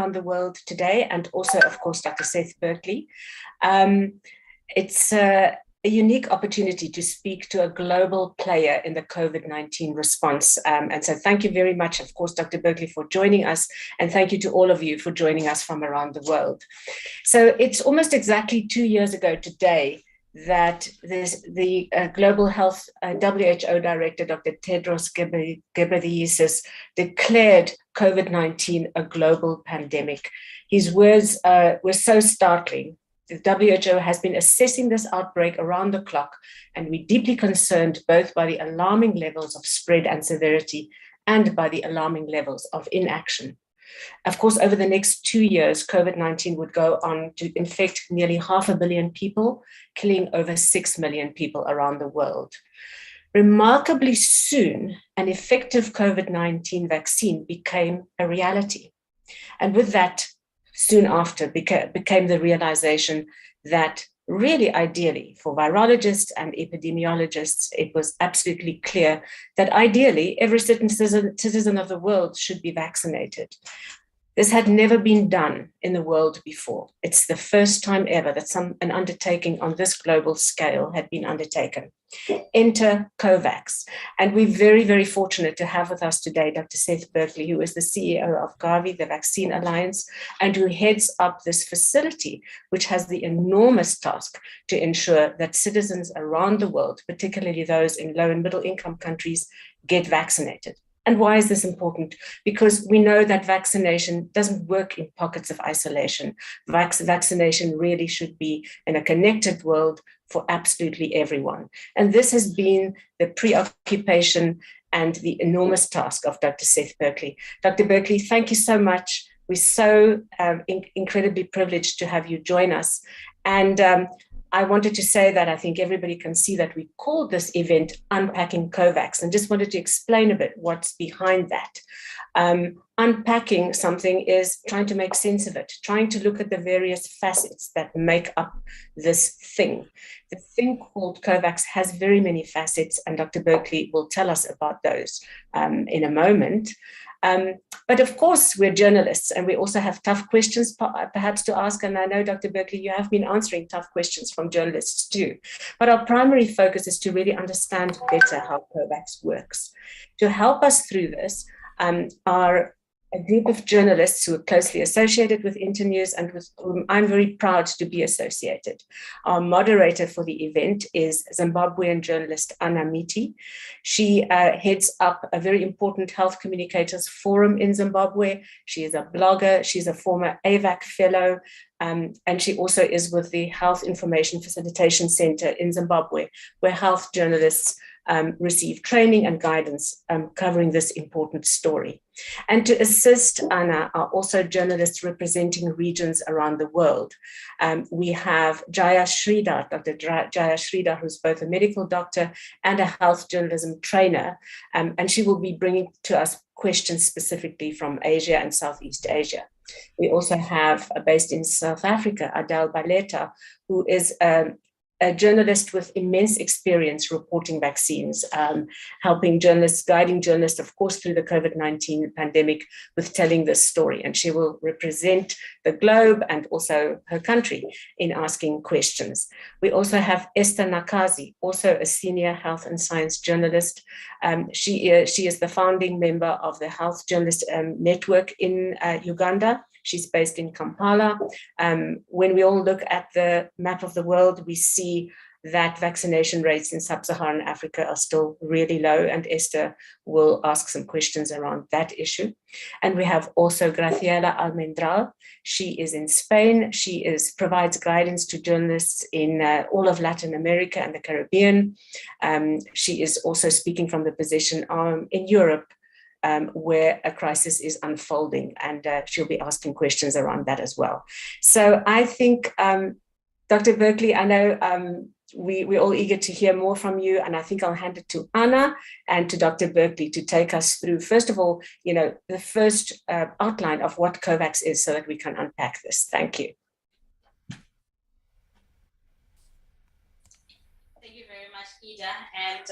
around the world today, and also, of course, Dr. Seth Berkley. It's a unique opportunity to speak to a global player in the COVID-19 response. And so thank you very much, of course, Dr. Berkley, for joining us. And thank you to all of you for joining us from around the world. So it's almost exactly 2 years ago today that the Global Health WHO Director, Dr. Tedros Ghebreyesus, declared COVID-19 a global pandemic. His words were so startling. The WHO has been assessing this outbreak around the clock, and we're deeply concerned both by the alarming levels of spread and severity and by the alarming levels of inaction. Of course, over the next 2 years, COVID-19 would go on to infect nearly 500 million people, killing over 6 million people around the world. Remarkably soon, an effective COVID-19 vaccine became a reality. And with that, soon after, became the realization that really ideally for virologists and epidemiologists, it was absolutely clear that ideally every citizen of the world should be vaccinated. This had never been done in the world before. It's the first time ever that an undertaking on this global scale had been undertaken. Enter COVAX. And we're very, very fortunate to have with us today Dr. Seth Berkley, who is the CEO of Gavi, the Vaccine Alliance, and who heads up this facility, which has the enormous task to ensure that citizens around the world, particularly those in low and middle income countries, get vaccinated. And why is this important? Because we know that vaccination doesn't work in pockets of isolation. Vaccination really should be in a connected world for absolutely everyone. And this has been the preoccupation and the enormous task of Dr. Seth Berkley. Dr. Berkley, thank you so much. We're so incredibly privileged to have you join us. And I wanted to say that I think everybody can see that we called this event Unpacking COVAX, and just wanted to explain a bit what's behind that. Unpacking something is trying to make sense of it, trying to look at the various facets that make up this thing. The thing called COVAX has very many facets, and Dr. Berkley will tell us about those in a moment. But of course, we're journalists and we also have tough questions perhaps to ask. And I know, Dr. Berkley, you have been answering tough questions from journalists too. But our primary focus is to really understand better how COVAX works. To help us through this are a group of journalists who are closely associated with Internews and with whom I'm very proud to be associated. Our moderator for the event is Zimbabwean journalist Anna Miti. She heads up a very important health communicators forum in Zimbabwe. She is a blogger. She's a former AVAC fellow. And she also is with the Health Information Facilitation Center in Zimbabwe, where health journalists receive training and guidance covering this important story. And to assist Anna are also journalists representing regions around the world. We have Jaya Sridhar, Dr. Jaya Sridhar, who's both a medical doctor and a health journalism trainer, and she will be bringing to us questions specifically from Asia and Southeast Asia. We also have, based in South Africa, Adele Baleta, who is a journalist with immense experience reporting vaccines, helping journalists, guiding journalists, of course, through the COVID-19 pandemic with telling this story. And she will represent the globe and also her country in asking questions. We also have Esther Nakazi, also a senior health and science journalist. She is the founding member of the Health Journalist Network in Uganda. She's based in Kampala. When we all look at the map of the world, we see that vaccination rates in sub-Saharan Africa are still really low, and Esther will ask some questions around that issue. And we have also Graciela Almendral. She is in Spain. She provides guidance to journalists in all of Latin America and the Caribbean. She is also speaking from the position in Europe, where a crisis is unfolding, and she'll be asking questions around that as well. So I think, Dr. Berkley, I know we're all eager to hear more from you, and I think I'll hand it to Anna and to Dr. Berkley to take us through, first of all, the first outline of what COVAX is so that we can unpack this. Thank you.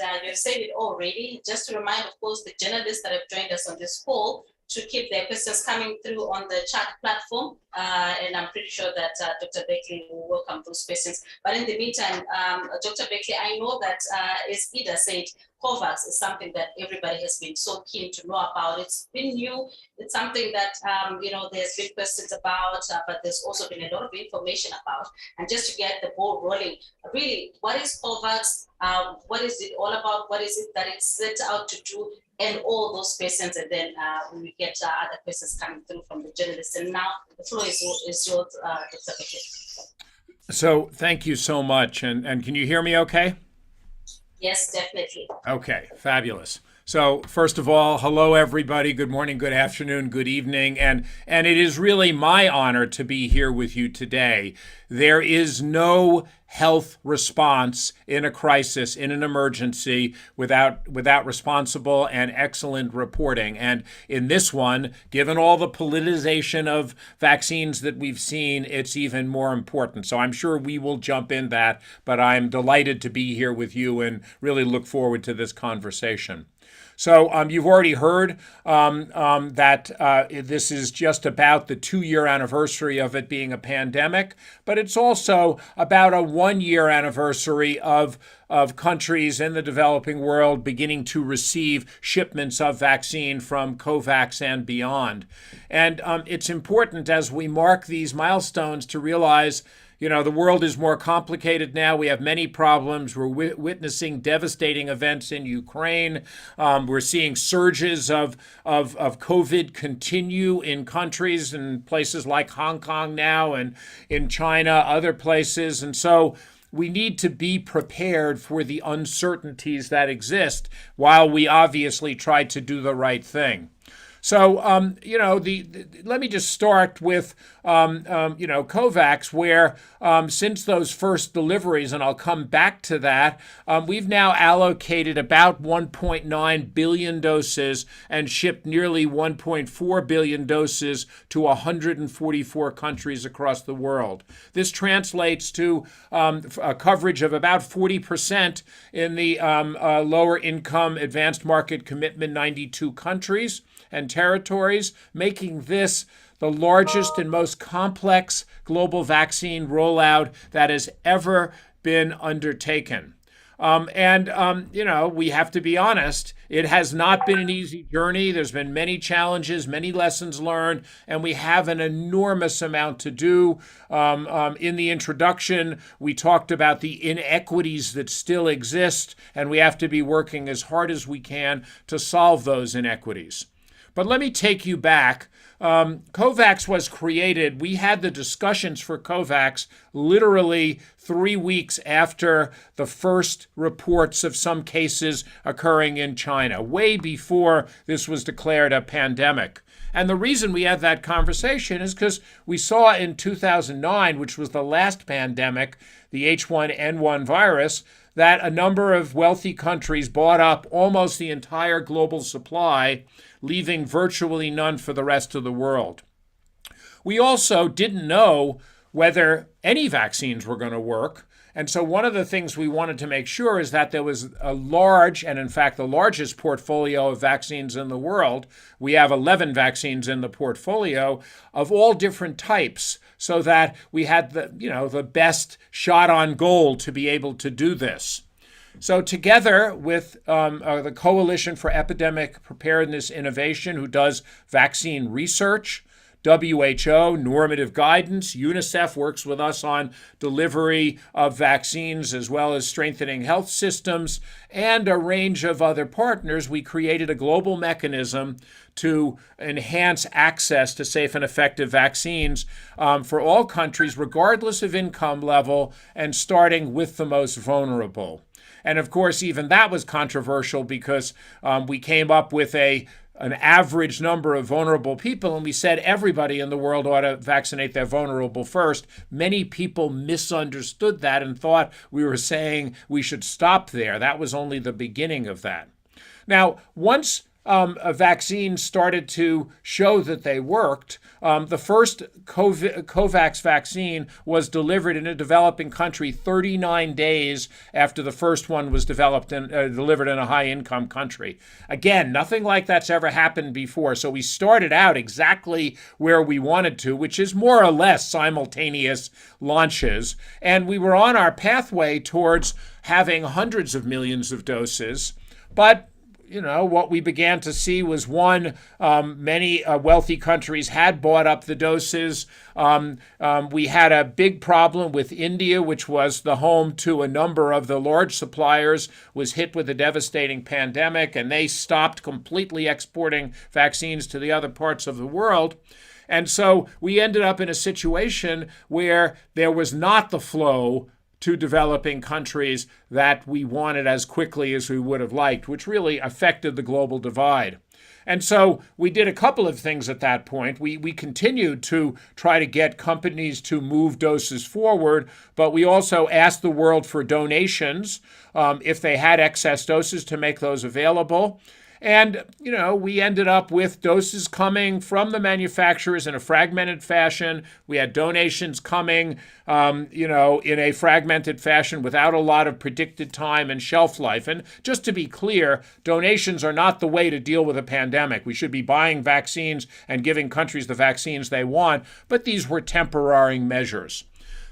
And you've said it already. Just to remind, of course, the journalists that have joined us on this call to keep their questions coming through on the chat platform. And I'm pretty sure that Dr. Berkley will welcome those questions. But in the meantime, Dr. Berkley, I know that, as Ida said, COVAX is something that everybody has been so keen to know about. It's been new. It's something that, there's been questions about, but there's also been a lot of information about. And just to get the ball rolling, really, what is COVAX? What is it all about? What is it that it's set out to do? And all those questions, and then we get other questions coming through from the journalists. And now the floor is yours, Dr. Berkley. So thank you so much. And can you hear me okay? Yes, definitely. Okay, fabulous. So first of all, hello everybody. Good morning, good afternoon, good evening, and it is really my honor to be here with you today. There is no health response in a crisis, in an emergency, without responsible and excellent reporting. And in this one, given all the politicization of vaccines that we've seen, it's even more important. So I'm sure we will jump in that, but I'm delighted to be here with you and really look forward to this conversation. So you've already heard that this is just about the 2-year anniversary of it being a pandemic, but it's also about a 1-year anniversary of countries in the developing world beginning to receive shipments of vaccine from Kovacs and beyond. And it's important as we mark these milestones to realize the world is more complicated now. We have many problems. We're witnessing devastating events in Ukraine. We're seeing surges of COVID continue in countries and places like Hong Kong now and in China, other places. And so we need to be prepared for the uncertainties that exist while we obviously try to do the right thing. So, let me just start with, Kovacs, where since those first deliveries, and I'll come back to that, we've now allocated about 1.9 billion doses and shipped nearly 1.4 billion doses to 144 countries across the world. This translates to a coverage of about 40% in the lower income advanced market commitment 92 countries and territories, making this the largest and most complex global vaccine rollout that has ever been undertaken. We have to be honest, it has not been an easy journey. There's been many challenges, many lessons learned, and we have an enormous amount to do. In the introduction, we talked about the inequities that still exist, and we have to be working as hard as we can to solve those inequities. But let me take you back. COVAX was created. We had the discussions for COVAX literally 3 weeks after the first reports of some cases occurring in China, way before this was declared a pandemic. And the reason we had that conversation is because we saw in 2009, which was the last pandemic, the H1N1 virus, that a number of wealthy countries bought up almost the entire global supply, leaving virtually none for the rest of the world. We also didn't know whether any vaccines were going to work. And so one of the things we wanted to make sure is that there was a large, and in fact the largest portfolio of vaccines in the world. We have 11 vaccines in the portfolio of all different types, so that we had the best shot on goal to be able to do this. So together with the Coalition for Epidemic Preparedness Innovation, who does vaccine research, WHO, normative guidance, UNICEF works with us on delivery of vaccines as well as strengthening health systems, and a range of other partners, we created a global mechanism to enhance access to safe and effective vaccines for all countries, regardless of income level, and starting with the most vulnerable. And of course, even that was controversial because we came up with an average number of vulnerable people, and we said everybody in the world ought to vaccinate their vulnerable first. Many people misunderstood that and thought we were saying we should stop there. That was only the beginning of that. Now, once vaccines started to show that they worked. The first Kovacs vaccine was delivered in a developing country 39 days after the first one was developed and delivered in a high-income country. Again, nothing like that's ever happened before. So we started out exactly where we wanted to, which is more or less simultaneous launches. And we were on our pathway towards having hundreds of millions of doses. But what we began to see was many wealthy countries had bought up the doses. We had a big problem with India, which was the home to a number of the large suppliers, was hit with a devastating pandemic, and they stopped completely exporting vaccines to the other parts of the world. And so we ended up in a situation where there was not the flow to developing countries that we wanted as quickly as we would have liked, which really affected the global divide. And so we did a couple of things at that point. We continued to try to get companies to move doses forward, but we also asked the world for donations if they had excess doses to make those available. And, we ended up with doses coming from the manufacturers in a fragmented fashion. We had donations coming, in a fragmented fashion without a lot of predicted time and shelf life. And just to be clear, donations are not the way to deal with a pandemic. We should be buying vaccines and giving countries the vaccines they want, but these were temporary measures.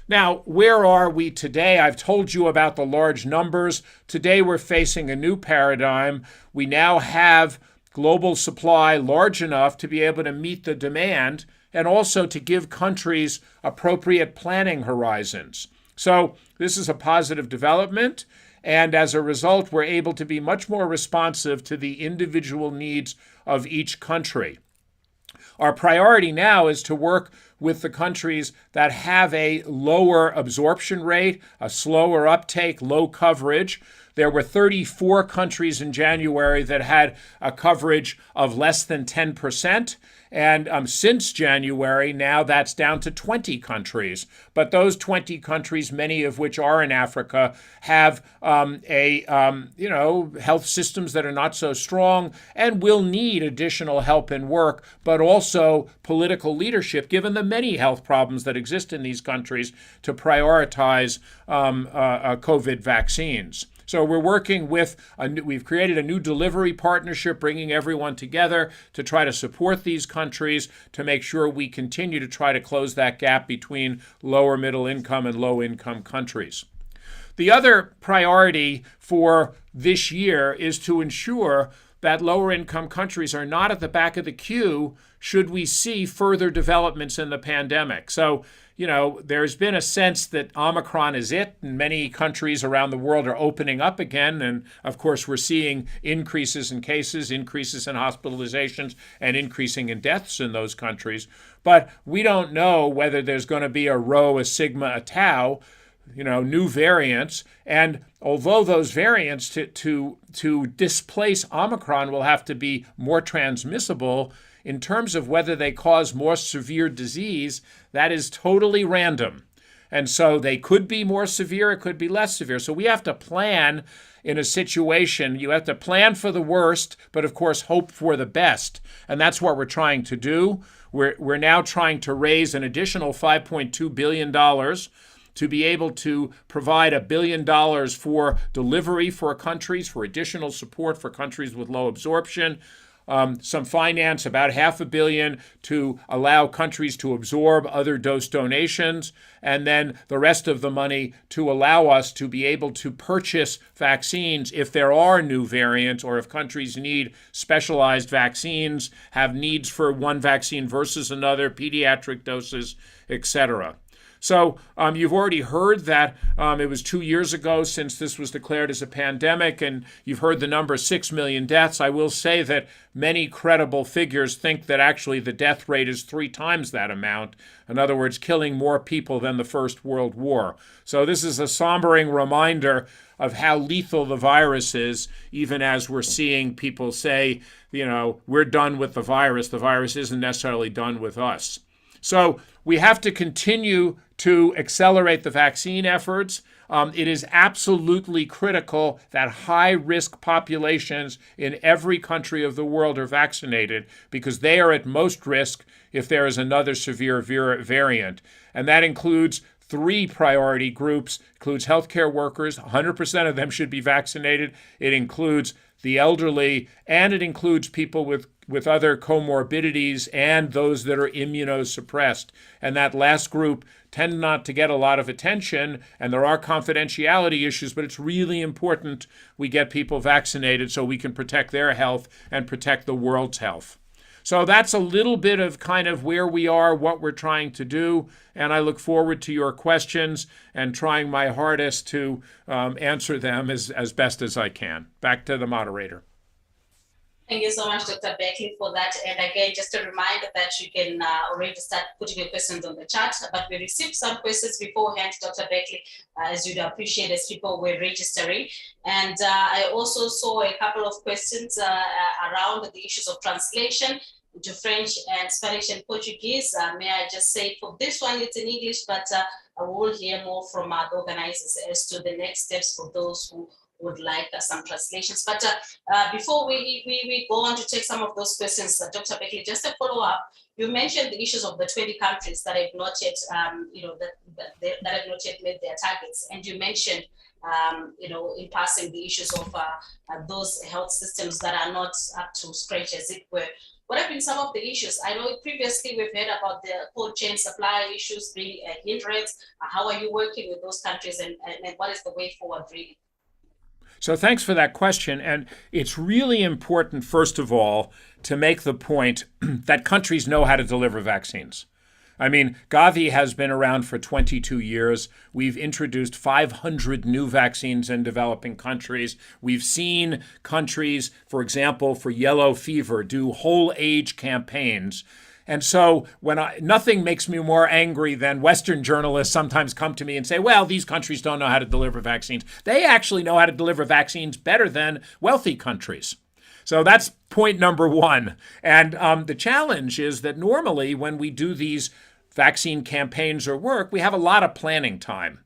Now, where are we today? I've told you about the large numbers. Today, we're facing a new paradigm. We now have global supply large enough to be able to meet the demand and also to give countries appropriate planning horizons. So this is a positive development. And as a result, we're able to be much more responsive to the individual needs of each country. Our priority now is to work with the countries that have a lower absorption rate, a slower uptake, low coverage. There were 34 countries in January that had a coverage of less than 10%. And since January, now that's down to 20 countries. But those 20 countries, many of which are in Africa, have health systems that are not so strong and will need additional help and work, but also political leadership, given the many health problems that exist in these countries, to prioritize COVID vaccines. So we're working with, we've created a new delivery partnership, bringing everyone together to try to support these countries to make sure we continue to try to close that gap between lower middle income and low income countries. The other priority for this year is to ensure that lower income countries are not at the back of the queue should we see further developments in the pandemic. So, there's been a sense that Omicron is it, and many countries around the world are opening up again. And of course, we're seeing increases in cases, increases in hospitalizations, and increasing in deaths in those countries. But we don't know whether there's going to be a Rho, a Sigma, a Tau, new variants. And although those variants to displace Omicron will have to be more transmissible, in terms of whether they cause more severe disease, that is totally random. And so they could be more severe, it could be less severe. So we have to plan in a situation. You have to plan for the worst, but of course hope for the best. And that's what we're trying to do. We're now trying to raise an additional $5.2 billion to be able to provide $1 billion for delivery for countries, for additional support for countries with low absorption. Some finance, about $500 million, to allow countries to absorb other dose donations, and then the rest of the money to allow us to be able to purchase vaccines if there are new variants or if countries need specialized vaccines, have needs for one vaccine versus another, pediatric doses, etc. So you've already heard that it was 2 years ago since this was declared as a pandemic, and you've heard the number 6 million deaths. I will say that many credible figures think that actually the death rate is 3 times that amount. In other words, killing more people than the First World War. So this is a sombering reminder of how lethal the virus is, even as we're seeing people say, we're done with the virus. The virus isn't necessarily done with us. So we have to continue to accelerate the vaccine efforts. It is absolutely critical that high-risk populations in every country of the world are vaccinated because they are at most risk if there is another severe variant. And that includes 3 priority groups. It includes healthcare workers. 100% of them should be vaccinated. It includes the elderly, and it includes people with other comorbidities and those that are immunosuppressed. And that last group tend not to get a lot of attention, and there are confidentiality issues, but it's really important we get people vaccinated so we can protect their health and protect the world's health. So that's a little bit of kind of where we are, what we're trying to do, and I look forward to your questions and trying my hardest to answer them as best as I can. Back to the moderator. Thank you so much, Dr. Berkley, for that. And again, just a reminder that you can already start putting your questions on the chat. But we received some questions beforehand, Dr. Berkley, as you'd appreciate, as people were registering. And I also saw a couple of questions around the issues of translation into French and Spanish and Portuguese. May I just say for this one, it's in English, but I will hear more from the organizers as to the next steps for those who would like some translations. But before we go on to take some of those questions, Dr. Berkley, just a follow-up. You mentioned the issues of the 20 countries that have not yet, that have not yet met their targets, and you mentioned, in passing the issues of those health systems that are not up to scratch, as it were. What have been some of the issues? I know previously we've heard about the cold chain supply issues being a hindrance. How are you working with those countries, and what is the way forward, really? So thanks for that question. And it's really important, first of all, to make the point that countries know how to deliver vaccines. I mean, Gavi has been around for 22 years. We've introduced 500 new vaccines in developing countries. We've seen countries, for example, for yellow fever, do whole age campaigns. And so nothing makes me more angry than Western journalists sometimes come to me and say, well, these countries don't know how to deliver vaccines. They actually know how to deliver vaccines better than wealthy countries. So that's point number one. And the challenge is that normally when we do these vaccine campaigns or work, we have a lot of planning time.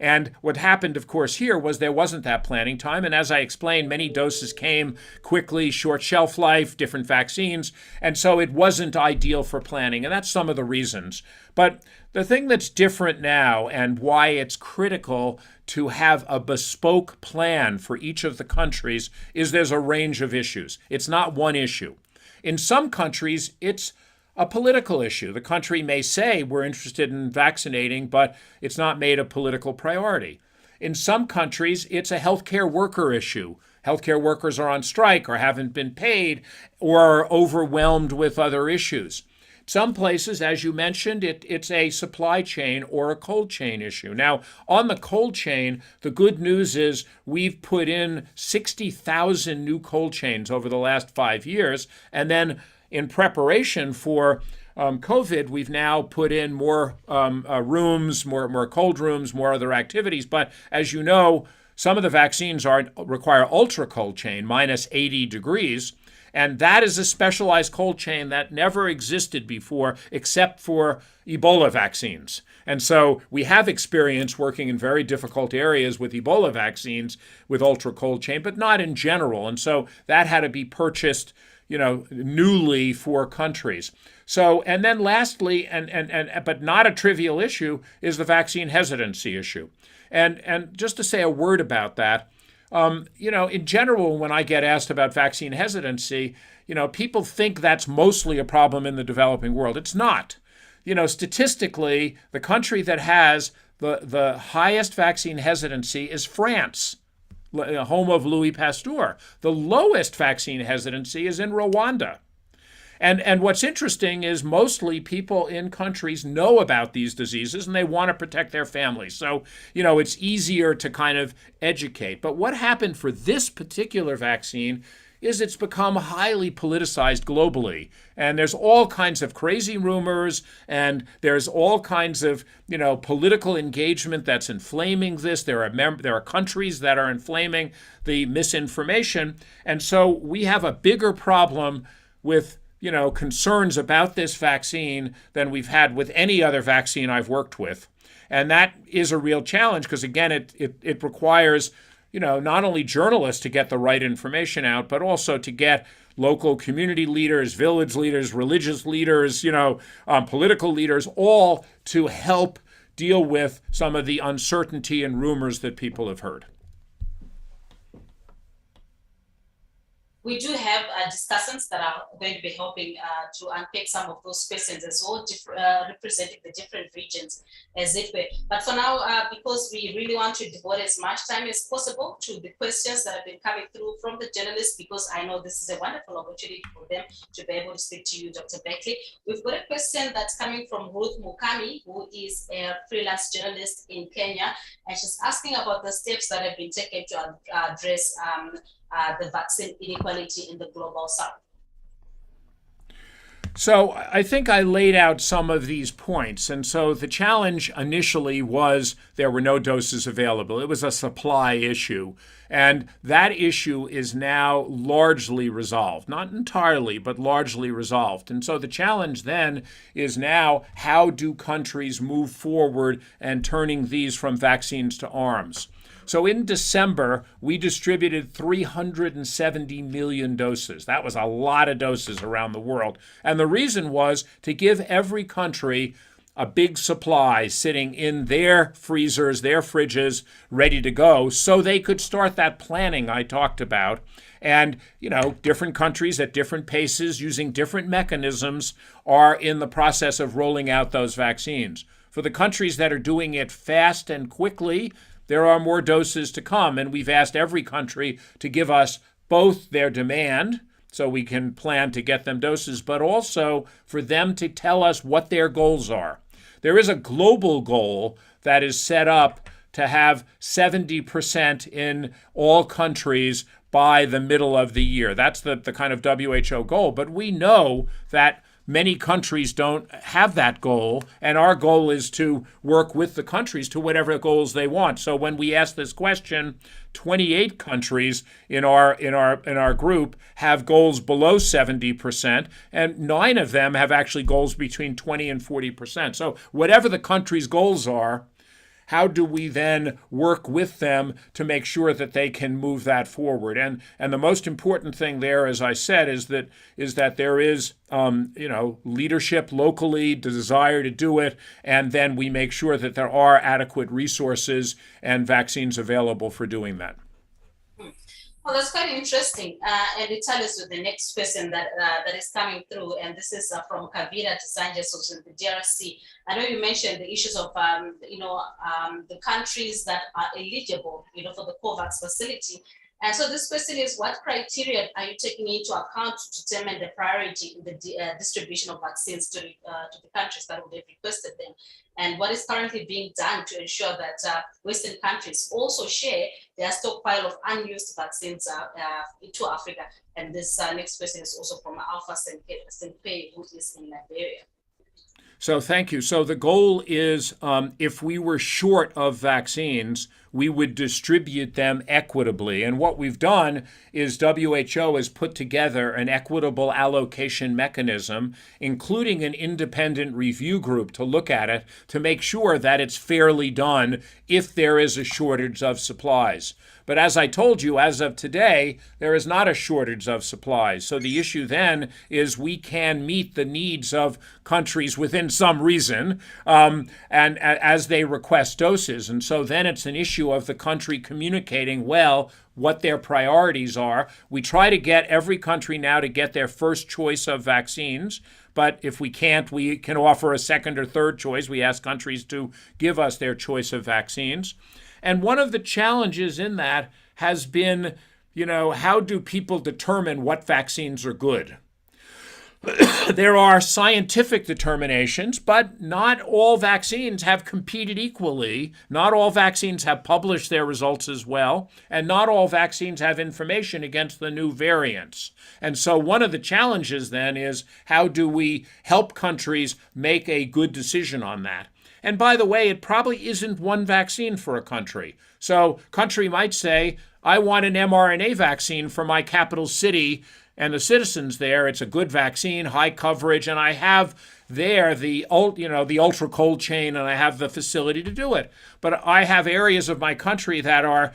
And what happened, of course, here was there wasn't that planning time. And as I explained, many doses came quickly, short shelf life, different vaccines. And so it wasn't ideal for planning. And that's some of the reasons. But the thing that's different now and why it's critical to have a bespoke plan for each of the countries is there's a range of issues. It's not one issue. In some countries, it's a political issue. The country may say we're interested in vaccinating, but it's not made a political priority. In some countries, it's a healthcare worker issue. Healthcare workers are on strike or haven't been paid or are overwhelmed with other issues. Some places, as you mentioned, it's a supply chain or a cold chain issue. Now, on the cold chain, the good news is we've put in 60,000 new cold chains over the last 5 years, and then in preparation for COVID, we've now put in more rooms, more cold rooms, more other activities. But as you know, some of the vaccines require ultra cold chain, minus 80 degrees. And that is a specialized cold chain that never existed before, except for Ebola vaccines. And so we have experience working in very difficult areas with Ebola vaccines with ultra cold chain, but not in general. And so that had to be purchased newly for countries. So, and then lastly, but not a trivial issue, is the vaccine hesitancy issue. And just to say a word about that, in general, when I get asked about vaccine hesitancy, people think that's mostly a problem in the developing world. It's not. Statistically, the country that has the highest vaccine hesitancy is France, home of Louis Pasteur. The lowest vaccine hesitancy is in Rwanda. And what's interesting is mostly people in countries know about these diseases and they want to protect their families. So, it's easier to kind of educate. But what happened for this particular vaccine is it's become highly politicized globally. And there's all kinds of crazy rumors, and there's all kinds of, political engagement that's inflaming this. There are countries that are inflaming the misinformation. And so we have a bigger problem with concerns about this vaccine than we've had with any other vaccine I've worked with. And that is a real challenge because, again, it requires, not only journalists to get the right information out, but also to get local community leaders, village leaders, religious leaders, political leaders, all to help deal with some of the uncertainty and rumors that people have heard. We do have discussants that are going to be helping to unpack some of those questions as well, representing the different regions as it were. But for now, because we really want to devote as much time as possible to the questions that have been coming through from the journalists, because I know this is a wonderful opportunity for them to be able to speak to you, Dr. Berkley. We've got a question that's coming from Ruth Mukami, who is a freelance journalist in Kenya, and she's asking about the steps that have been taken to address the vaccine inequality in the global south. So I think I laid out some of these points. And so the challenge initially was there were no doses available. It was a supply issue. And that issue is now largely resolved. Not entirely, but largely resolved. And so the challenge then is now, how do countries move forward and turning these from vaccines to arms? So in December, we distributed 370 million doses. That was a lot of doses around the world. And the reason was to give every country a big supply sitting in their freezers, their fridges, ready to go, so they could start that planning I talked about. And, different countries at different paces using different mechanisms are in the process of rolling out those vaccines. For the countries that are doing it fast and quickly, there are more doses to come, and we've asked every country to give us both their demand, so we can plan to get them doses, but also for them to tell us what their goals are. There is a global goal that is set up to have 70% in all countries by the middle of the year. That's the kind of WHO goal, but we know that many countries don't have that goal, and our goal is to work with the countries to whatever goals they want. So when we ask this question, 28 countries in our group have goals below 70%, and 9 of them have actually goals between 20 and 40%. So whatever the country's goals are, how do we then work with them to make sure that they can move that forward? And the most important thing there, as I said, is that there is leadership locally, the desire to do it, and then we make sure that there are adequate resources and vaccines available for doing that. Well, that's quite interesting, and it tells us with the next question that is coming through, and this is from Kavira to Sanchez, who's in the DRC. I know you mentioned the issues of the countries that are eligible, for the Kovacs facility. And so this question is, what criteria are you taking into account to determine the priority in the distribution of vaccines to the countries that would have requested them? And what is currently being done to ensure that Western countries also share their stockpile of unused vaccines to Africa? And this next question is also from Alpha Senpei, who is in Liberia. So thank you. So the goal is, if we were short of vaccines, we would distribute them equitably. And what we've done is WHO has put together an equitable allocation mechanism, including an independent review group to look at it to make sure that it's fairly done if there is a shortage of supplies. But as I told you, as of today, there is not a shortage of supplies. So the issue then is we can meet the needs of countries within some reason, and as they request doses. And so then it's an issue of the country communicating well what their priorities are. We try to get every country now to get their first choice of vaccines. But if we can't, we can offer a second or third choice. We ask countries to give us their choice of vaccines. And one of the challenges in that has been, how do people determine what vaccines are good? There are scientific determinations, but not all vaccines have competed equally. Not all vaccines have published their results as well, and not all vaccines have information against the new variants. And so one of the challenges then is, how do we help countries make a good decision on that? And by the way, it probably isn't one vaccine for a country. So country might say, I want an mRNA vaccine for my capital city, and the citizens there. It's a good vaccine, high coverage, and I have there the ultra cold chain, and I have the facility to do it. But I have areas of my country that are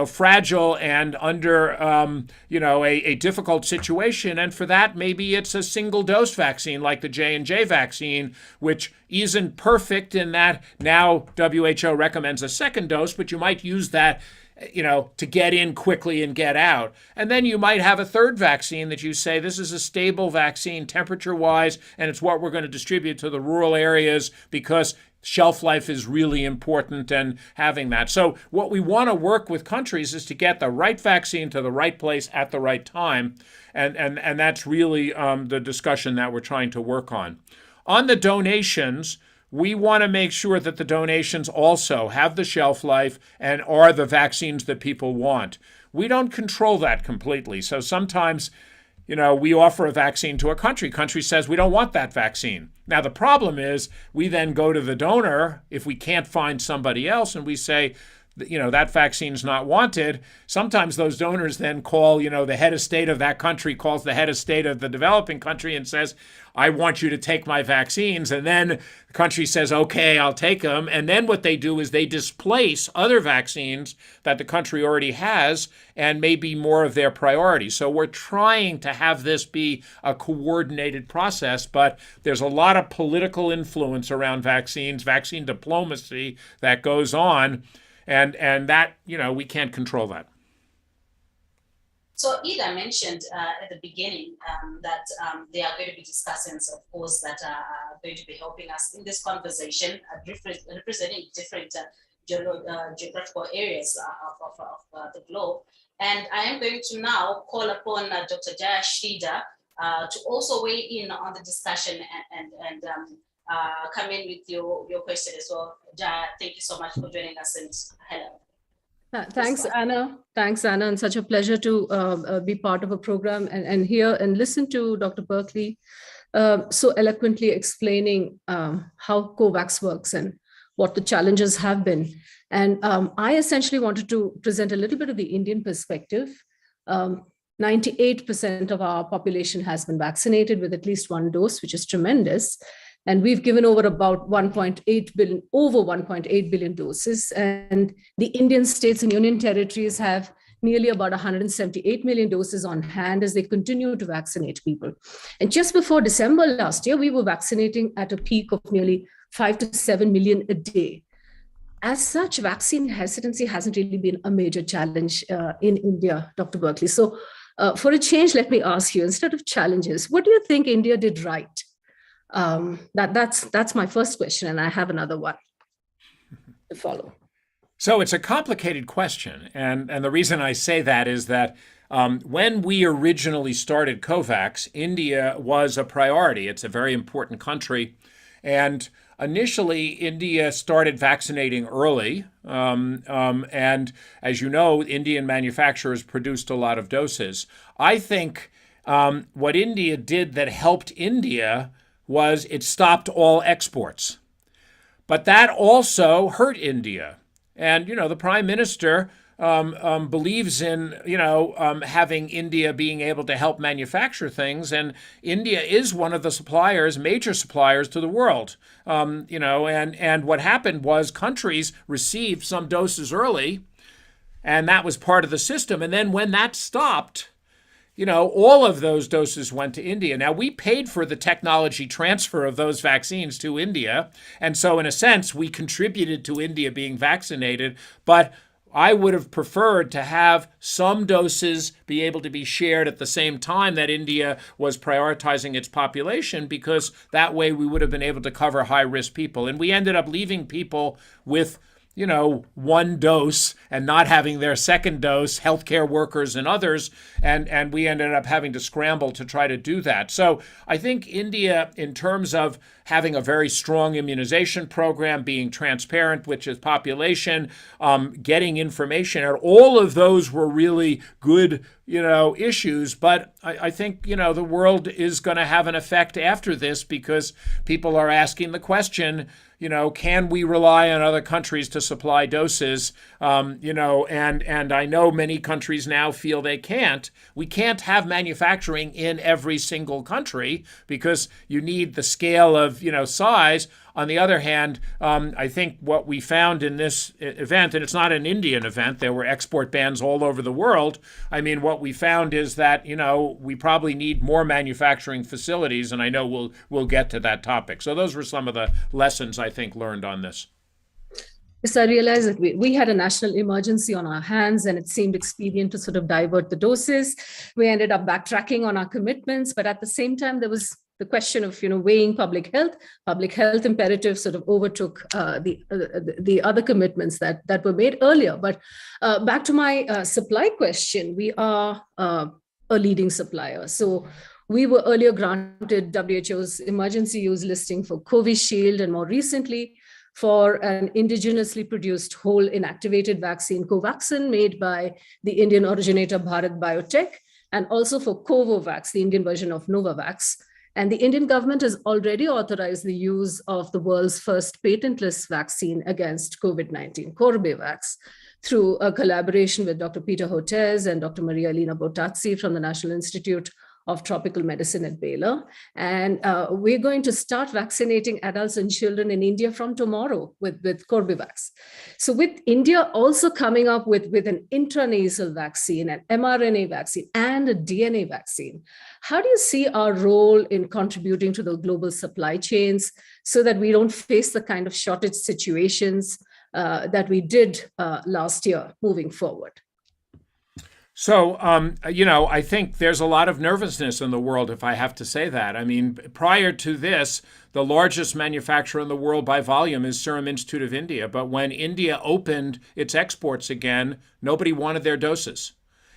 fragile and under, a difficult situation. And for that, maybe it's a single dose vaccine like the J&J vaccine, which isn't perfect in that now WHO recommends a second dose, but you might use that to get in quickly and get out. And then you might have a third vaccine that you say, this is a stable vaccine temperature-wise, and it's what we're going to distribute to the rural areas because shelf life is really important and having that. So what we want to work with countries is to get the right vaccine to the right place at the right time. And that's really the discussion that we're trying to work on. On the donations, we want to make sure that the donations also have the shelf life and are the vaccines that people want. We don't control that completely. So sometimes, we offer a vaccine to a country. Country says, we don't want that vaccine. Now, the problem is we then go to the donor if we can't find somebody else and we say, that vaccine's not wanted. Sometimes those donors then call, the head of state of that country calls the head of state of the developing country and says, I want you to take my vaccines. And then the country says, okay, I'll take them. And then what they do is they displace other vaccines that the country already has and may be more of their priority. So we're trying to have this be a coordinated process, but there's a lot of political influence around vaccines, vaccine diplomacy that goes on. And that, we can't control that. So Ida mentioned at the beginning that there are going to be discussants, of course, that are going to be helping us in this conversation, representing different geographical areas of the globe. And I am going to now call upon Dr. Jaya Shrida to also weigh in on the discussion and come in with your question as well. Jaya, thank you so much for joining us, and hello. Thanks, Anna. And such a pleasure to be part of a program and hear and listen to Dr. Berkley so eloquently explaining how COVAX works and what the challenges have been. And I essentially wanted to present a little bit of the Indian perspective. 98% of our population has been vaccinated with at least one dose, which is tremendous. And we've given over about 1.8 billion doses. And the Indian states and union territories have nearly about 178 million doses on hand as they continue to vaccinate people. And just before December last year, we were vaccinating at a peak of nearly 5 to 7 million a day. As such, vaccine hesitancy hasn't really been a major challenge in India, Dr. Berkley. So for a change, let me ask you, instead of challenges, what do you think India did right? That's my first question, and I have another one to follow. So it's a complicated question, and the reason I say that is that when we originally started COVAX, India was a priority. It's a very important country, and initially India started vaccinating early, and as you know, Indian manufacturers produced a lot of doses. I think what India did that helped India was it stopped all exports. But that also hurt India. And, the prime minister believes in, having India being able to help manufacture things. And India is one of the major suppliers to the world. And what happened was countries received some doses early, and that was part of the system. And then when that stopped, all of those doses went to India. Now, we paid for the technology transfer of those vaccines to India. And so, in a sense, we contributed to India being vaccinated. But I would have preferred to have some doses be able to be shared at the same time that India was prioritizing its population, because that way we would have been able to cover high-risk people. And we ended up leaving people with one dose and not having their second dose, healthcare workers and others, and we ended up having to scramble to try to do that. So I think India, in terms of having a very strong immunization program, being transparent with its population, getting information, and all of those were really good, issues. But I think, the world is going to have an effect after this, because people are asking the question, can we rely on other countries to supply doses? And I know many countries now feel they can't. We can't have manufacturing in every single country because you need the scale of, size. On the other hand, I think what we found in this event, and it's not an Indian event, there were export bans all over the world. I mean, what we found is that, we probably need more manufacturing facilities, and I know we'll get to that topic. So those were some of the lessons I think learned on this. Yes, I realized that we had a national emergency on our hands, and it seemed expedient to sort of divert the doses. We ended up backtracking on our commitments, but at the same time, there was the question of weighing public health imperatives sort of overtook the other commitments that were made earlier. But back to my supply question, we are a leading supplier. So we were earlier granted WHO's emergency use listing for Covishield, and more recently for an indigenously produced whole inactivated vaccine, Covaxin, made by the Indian originator Bharat Biotech, and also for Kovacs, the Indian version of Novavax. And the Indian government has already authorized the use of the world's first patentless vaccine against COVID-19, Corbevax, through a collaboration with Dr. Peter Hotez and Dr. Maria Elena Bottazzi from the National Institute of Tropical Medicine at Baylor. And we're going to start vaccinating adults and children in India from tomorrow with Corbevax. So with India also coming up with an intranasal vaccine, an mRNA vaccine, and a DNA vaccine, how do you see our role in contributing to the global supply chains so that we don't face the kind of shortage situations that we did last year moving forward? So, I think there's a lot of nervousness in the world, if I have to say that. I mean, prior to this, the largest manufacturer in the world by volume is Serum Institute of India. But when India opened its exports again, nobody wanted their doses.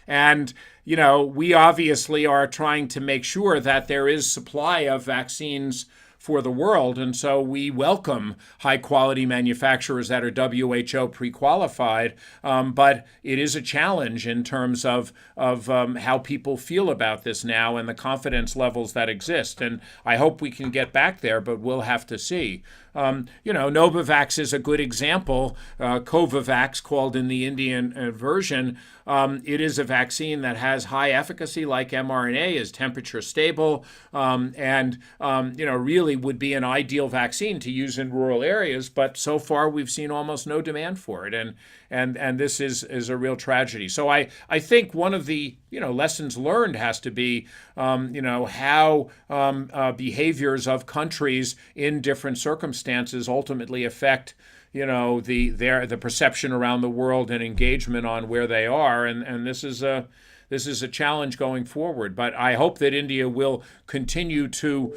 And, we obviously are trying to make sure that there is supply of vaccines for the world. And so we welcome high quality manufacturers that are WHO pre-qualified. But it is a challenge in terms of how people feel about this now and the confidence levels that exist. And I hope we can get back there, but we'll have to see. Novavax is a good example. COVAX, called in the Indian version, it is a vaccine that has high efficacy like mRNA, is temperature stable, and really would be an ideal vaccine to use in rural areas. But so far, we've seen almost no demand for it, and this is a real tragedy. So I think one of the lessons learned has to be how behaviors of countries in different circumstances ultimately affect the perception around the world and engagement on where they are, and this is a challenge going forward. But I hope that India will continue to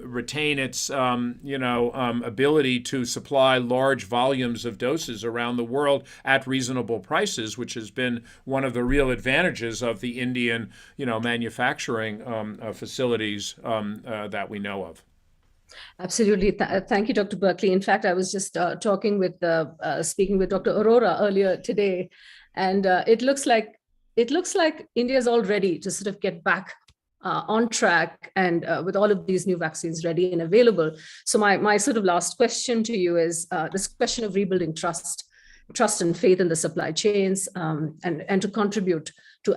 retain its ability to supply large volumes of doses around the world at reasonable prices, which has been one of the real advantages of the Indian manufacturing facilities that we know of. Absolutely. Thank you, Dr. Berkley. In fact, I was just speaking with Dr. Arora earlier today, and it looks like India is all ready to sort of get back on track, and with all of these new vaccines ready and available. So my sort of last question to you is this question of rebuilding trust and faith in the supply chains, and to contribute to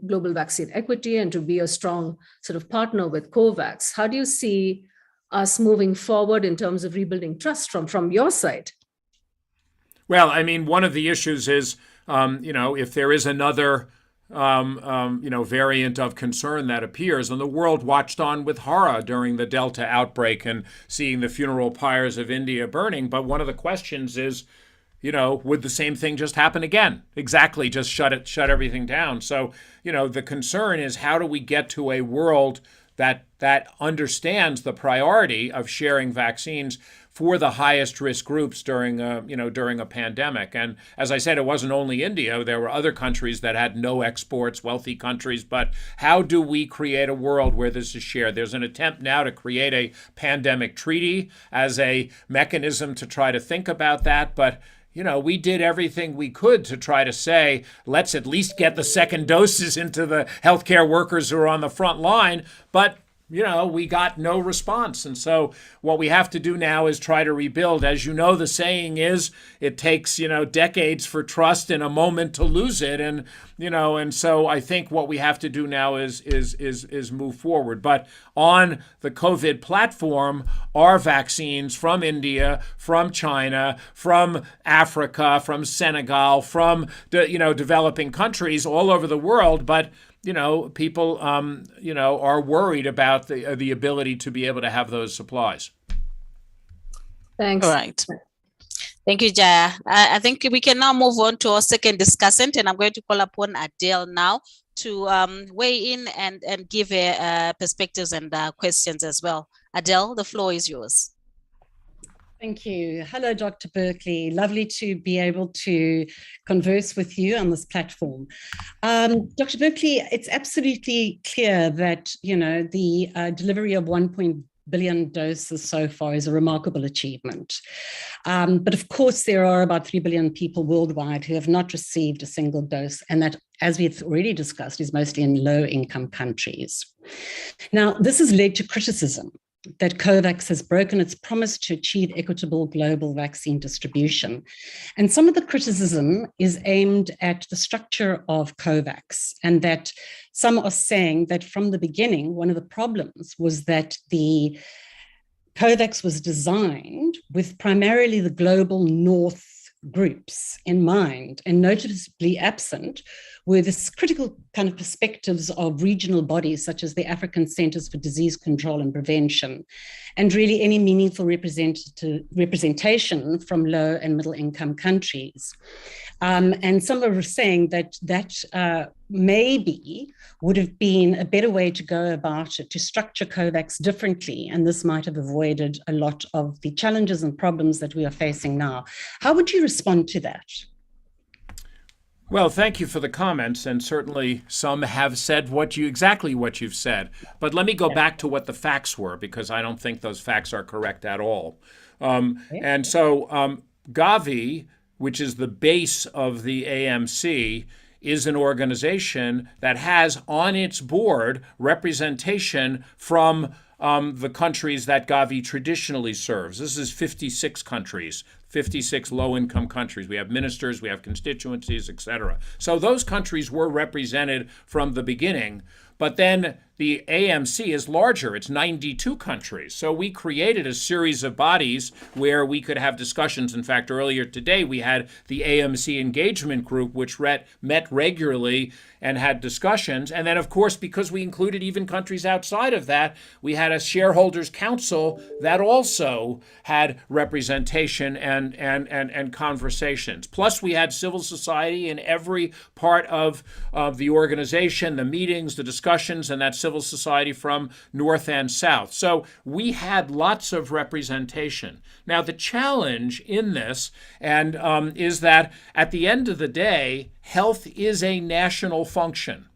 global vaccine equity and to be a strong sort of partner with COVAX. How do you see us moving forward in terms of rebuilding trust from your side? Well, I mean, one of the issues is, if there is another variant of concern that appears, and the world watched on with horror during the Delta outbreak and seeing the funeral pyres of India burning. But one of the questions is, would the same thing just happen again? Exactly, just shut everything down. So, the concern is, how do we get to a world that understands the priority of sharing vaccines for the highest risk groups during a pandemic? And as I said, it wasn't only India. There were other countries that had no exports, wealthy countries. But how do we create a world where this is shared? There's an attempt now to create a pandemic treaty as a mechanism to try to think about that. But we did everything we could to try to say, let's at least get the second doses into the healthcare workers who are on the front line. But we got no response. And so what we have to do now is try to rebuild. As you know, the saying is it takes, decades for trust and a moment to lose it. And so I think what we have to do now is move forward. But on the COVID platform are vaccines from India, from China, from Africa, from Senegal, from developing countries all over the world. But people, are worried about the ability to be able to have those supplies. Thanks. All right. Thank you, Jaya. I think we can now move on to our second discussant, and I'm going to call upon Adele now to weigh in and give perspectives and questions as well. Adele, the floor is yours. Thank you. Hello, Dr. Berkley. Lovely to be able to converse with you on this platform. Dr. Berkley, it's absolutely clear that, the delivery of 1 billion doses so far is a remarkable achievement. But of course, there are about 3 billion people worldwide who have not received a single dose, and that, as we've already discussed, is mostly in low-income countries. Now, this has led to criticism that COVAX has broken its promise to achieve equitable global vaccine distribution. And some of the criticism is aimed at the structure of COVAX, and that some are saying that from the beginning, one of the problems was that the COVAX was designed with primarily the global North groups in mind, and noticeably absent were the critical kind of perspectives of regional bodies such as the African Centers for Disease Control and Prevention, and really any meaningful representation from low and middle income countries. And some are saying that maybe would have been a better way to go about it, to structure COVAX differently, and this might have avoided a lot of the challenges and problems that we are facing now. How would you respond to that? Well, thank you for the comments, and certainly some have said exactly what you've said. But let me go back to what the facts were, because I don't think those facts are correct at all. And so Gavi, which is the base of the AMC, is an organization that has on its board representation from the countries that Gavi traditionally serves. This is 56 countries, 56 low-income countries. We have ministers, we have constituencies, etc. So those countries were represented from the beginning, but then the AMC is larger. It's 92 countries. So we created a series of bodies where we could have discussions. In fact, earlier today, we had the AMC Engagement Group, which met regularly and had discussions. And then, of course, because we included even countries outside of that, we had a shareholders council that also had representation and conversations. Plus, we had civil society in every part of the organization, the meetings, the discussions, and that civil society from North and South. So we had lots of representation. Now, the challenge in this is that at the end of the day, health is a national function.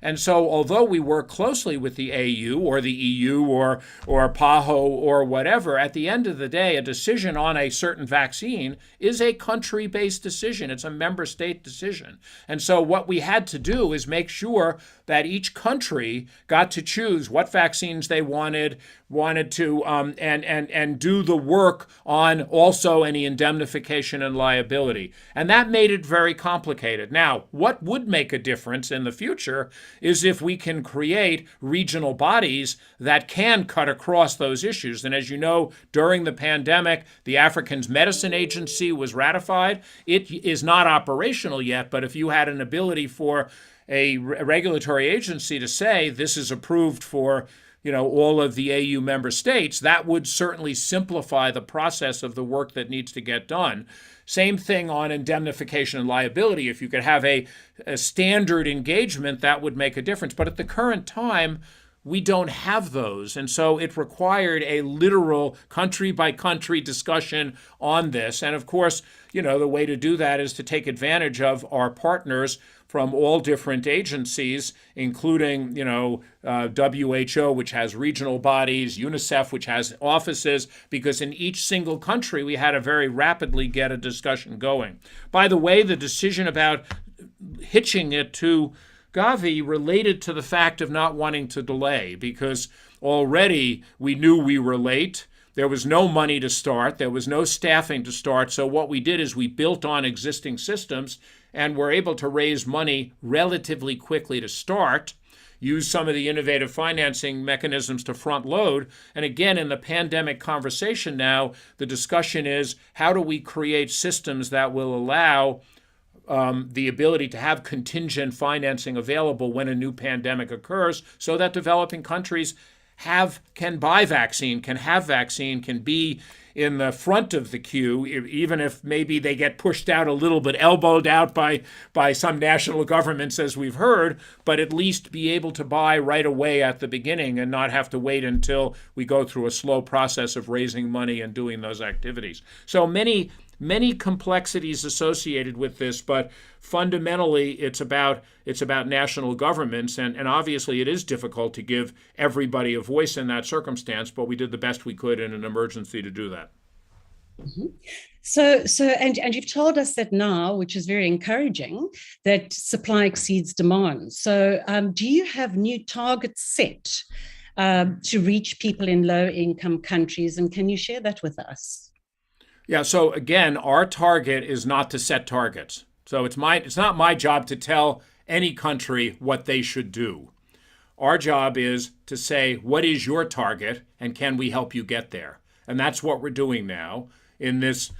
And so although we work closely with the AU or the EU or PAHO or whatever, at the end of the day, a decision on a certain vaccine is a country-based decision. It's a member state decision. And so what we had to do is make sure that each country got to choose what vaccines they wanted to and do the work on also any indemnification and liability. And that made it very complicated. Now, what would make a difference in the future is if we can create regional bodies that can cut across those issues. And as you know, during the pandemic, the African Medicine Agency was ratified. It is not operational yet, but if you had an ability for a regulatory agency to say this is approved for all of the AU member states, that would certainly simplify the process of the work that needs to get done. Same thing on indemnification and liability. If you could have a standard engagement, that would make a difference. But at the current time, we don't have those. And so it required a literal country-by-country discussion on this. And of course, the way to do that is to take advantage of our partners from all different agencies, including, WHO, which has regional bodies, UNICEF, which has offices, because in each single country, we had to very rapidly get a discussion going. By the way, the decision about hitching it to Gavi related to the fact of not wanting to delay, because already we knew we were late. There was no money to start. There was no staffing to start. So what we did is we built on existing systems and were able to raise money relatively quickly to start, use some of the innovative financing mechanisms to front load. And again, in the pandemic conversation now, the discussion is how do we create systems that will allow the ability to have contingent financing available when a new pandemic occurs so that developing countries can buy vaccine, can have vaccine, can be in the front of the queue, even if maybe they get pushed out a little bit, elbowed out by some national governments, as we've heard, but at least be able to buy right away at the beginning and not have to wait until we go through a slow process of raising money and doing those activities. So many complexities associated with this, but fundamentally it's about national governments, and obviously it is difficult to give everybody a voice in that circumstance, but we did the best we could in an emergency to do that. Mm-hmm. So you've told us that now, which is very encouraging, that supply exceeds demand. So do you have new targets set to reach people in low-income countries, and can you share that with us? Yeah, so again, our target is not to set targets. So it's not my job to tell any country what they should do. Our job is to say, what is your target and can we help you get there? And that's what we're doing now in this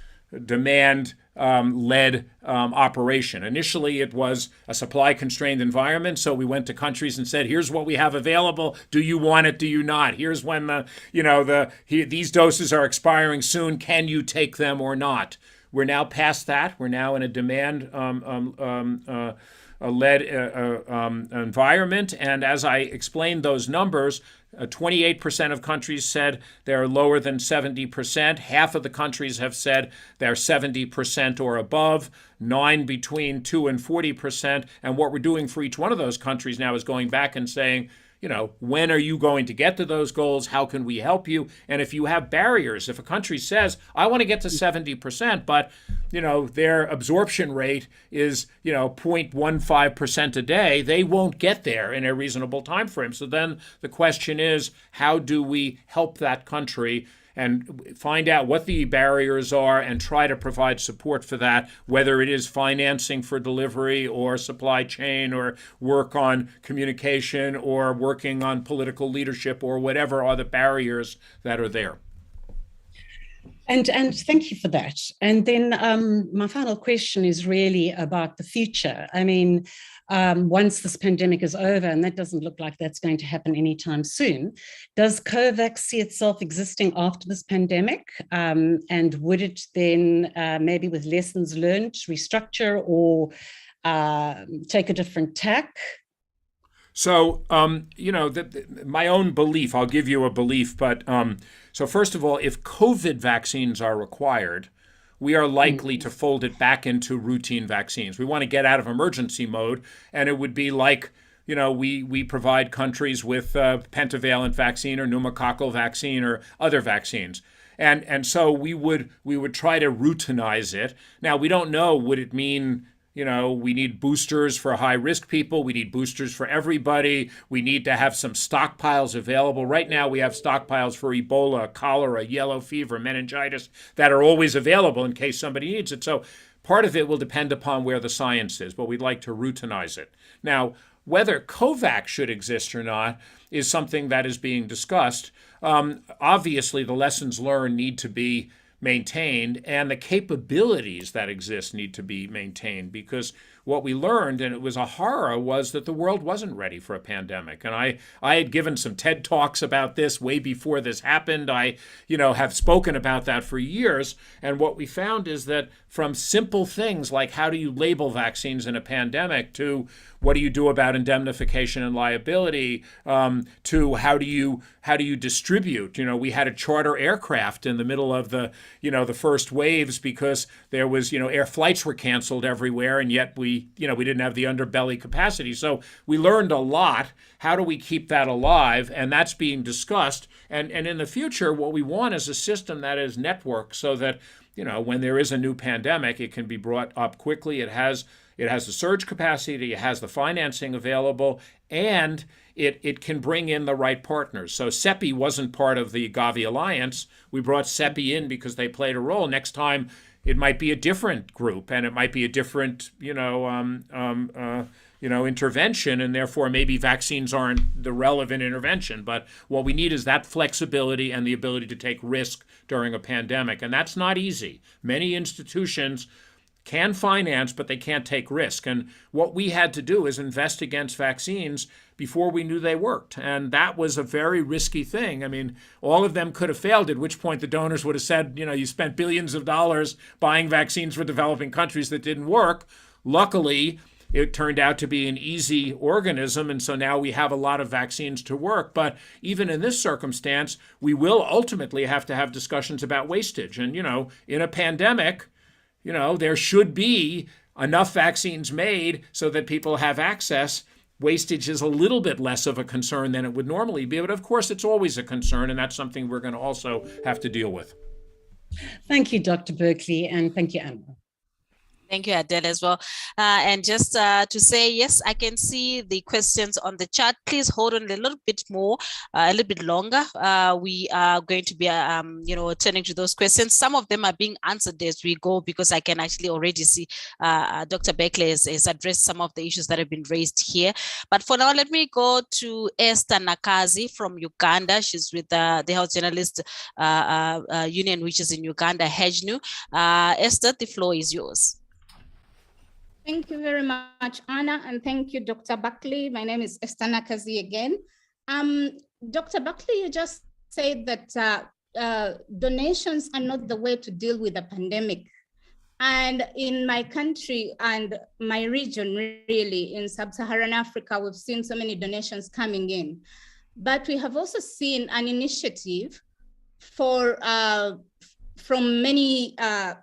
demand-led operation. Initially, it was a supply-constrained environment, so we went to countries and said, here's what we have available. Do you want it? Do you not? Here's when these doses are expiring soon. Can you take them or not? We're now past that. We're now in a demand-led environment, and as I explained those numbers, 28% of countries said they're lower than 70%. Half of the countries have said they're 70% or above. 9 between 2 and 40%. And what we're doing for each one of those countries now is going back and saying, when are you going to get to those goals? How can we help you? And if you have barriers, if a country says, I want to get to 70%, but, their absorption rate is, 0.15% a day, they won't get there in a reasonable time frame. So then the question is, how do we help that country and find out what the barriers are and try to provide support for that, whether it is financing for delivery or supply chain or work on communication or working on political leadership or whatever are the barriers that are there. And thank you for that. And then my final question is really about the future. I mean, once this pandemic is over, and that doesn't look like that's going to happen anytime soon, does Kovacs see itself existing after this pandemic? And would it then, maybe with lessons learned, restructure or take a different tack? So, my own belief, I'll give you a belief, but so first of all, if COVID vaccines are required, we are likely to fold it back into routine vaccines. We want to get out of emergency mode, and it would be like, we provide countries with pentavalent vaccine or pneumococcal vaccine or other vaccines. And so we would try to routinize it. Now, we don't know, would it mean we need boosters for high-risk people. We need boosters for everybody. We need to have some stockpiles available. Right now, we have stockpiles for Ebola, cholera, yellow fever, meningitis that are always available in case somebody needs it. So part of it will depend upon where the science is, but we'd like to routinize it. Now, whether COVAX should exist or not is something that is being discussed. Obviously, the lessons learned need to be maintained, and the capabilities that exist need to be maintained, because what we learned, and it was a horror, was that the world wasn't ready for a pandemic. And I had given some TED Talks about this way before this happened. I, have spoken about that for years. And what we found is that from simple things like how do you label vaccines in a pandemic to what do you do about indemnification and liability, to how do you distribute? We had to charter aircraft in the middle of the first waves because there was, air flights were canceled everywhere, and yet we didn't have the underbelly capacity. So we learned a lot. How do we keep that alive? And that's being discussed. And in the future, what we want is a system that is networked so that, when there is a new pandemic, it can be brought up quickly. It has the surge capacity, it has the financing available, and it can bring in the right partners. So CEPI wasn't part of the Gavi alliance. We brought CEPI in because they played a role. Next time, it might be a different group, and it might be a different, intervention, and therefore maybe vaccines aren't the relevant intervention. But what we need is that flexibility and the ability to take risk during a pandemic, and that's not easy. Many institutions can finance, but they can't take risk. And what we had to do is invest against vaccines before we knew they worked. And that was a very risky thing. I mean, all of them could have failed, at which point the donors would have said, you spent billions of dollars buying vaccines for developing countries that didn't work. Luckily, it turned out to be an easy organism, and so now we have a lot of vaccines to work. But even in this circumstance, we will ultimately have to have discussions about wastage. And, in a pandemic, there should be enough vaccines made so that people have access. Wastage is a little bit less of a concern than it would normally be, but of course it's always a concern, and that's something we're going to also have to deal with. Thank you, Dr. Berkley, and thank you, Anna. Thank you, Adele, as well. And just to say, yes, I can see the questions on the chat. Please hold on a little bit more, a little bit longer. We are going to be, turning to those questions. Some of them are being answered as we go, because I can actually already see Dr. Berkley has addressed some of the issues that have been raised here. But for now, let me go to Esther Nakazi from Uganda. She's with the Health Journalist Union, which is in Uganda, HEJNU. Esther, the floor is yours. Thank you very much, Anna, and thank you, Dr. Berkley. My name is Esther Nakazi again. Dr. Berkley, you just said that donations are not the way to deal with the pandemic. And in my country and my region, really, in sub-Saharan Africa, we've seen so many donations coming in. But we have also seen an initiative from many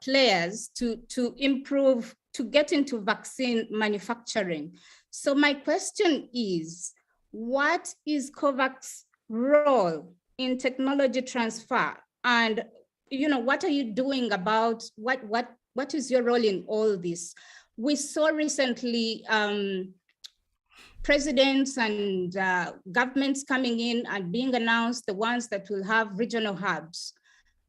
players to improve, to get into vaccine manufacturing. So my question is, what is Kovacs' role in technology transfer? And what are you doing about, what is your role in all this? We saw recently presidents and governments coming in and being announced, the ones that will have regional hubs.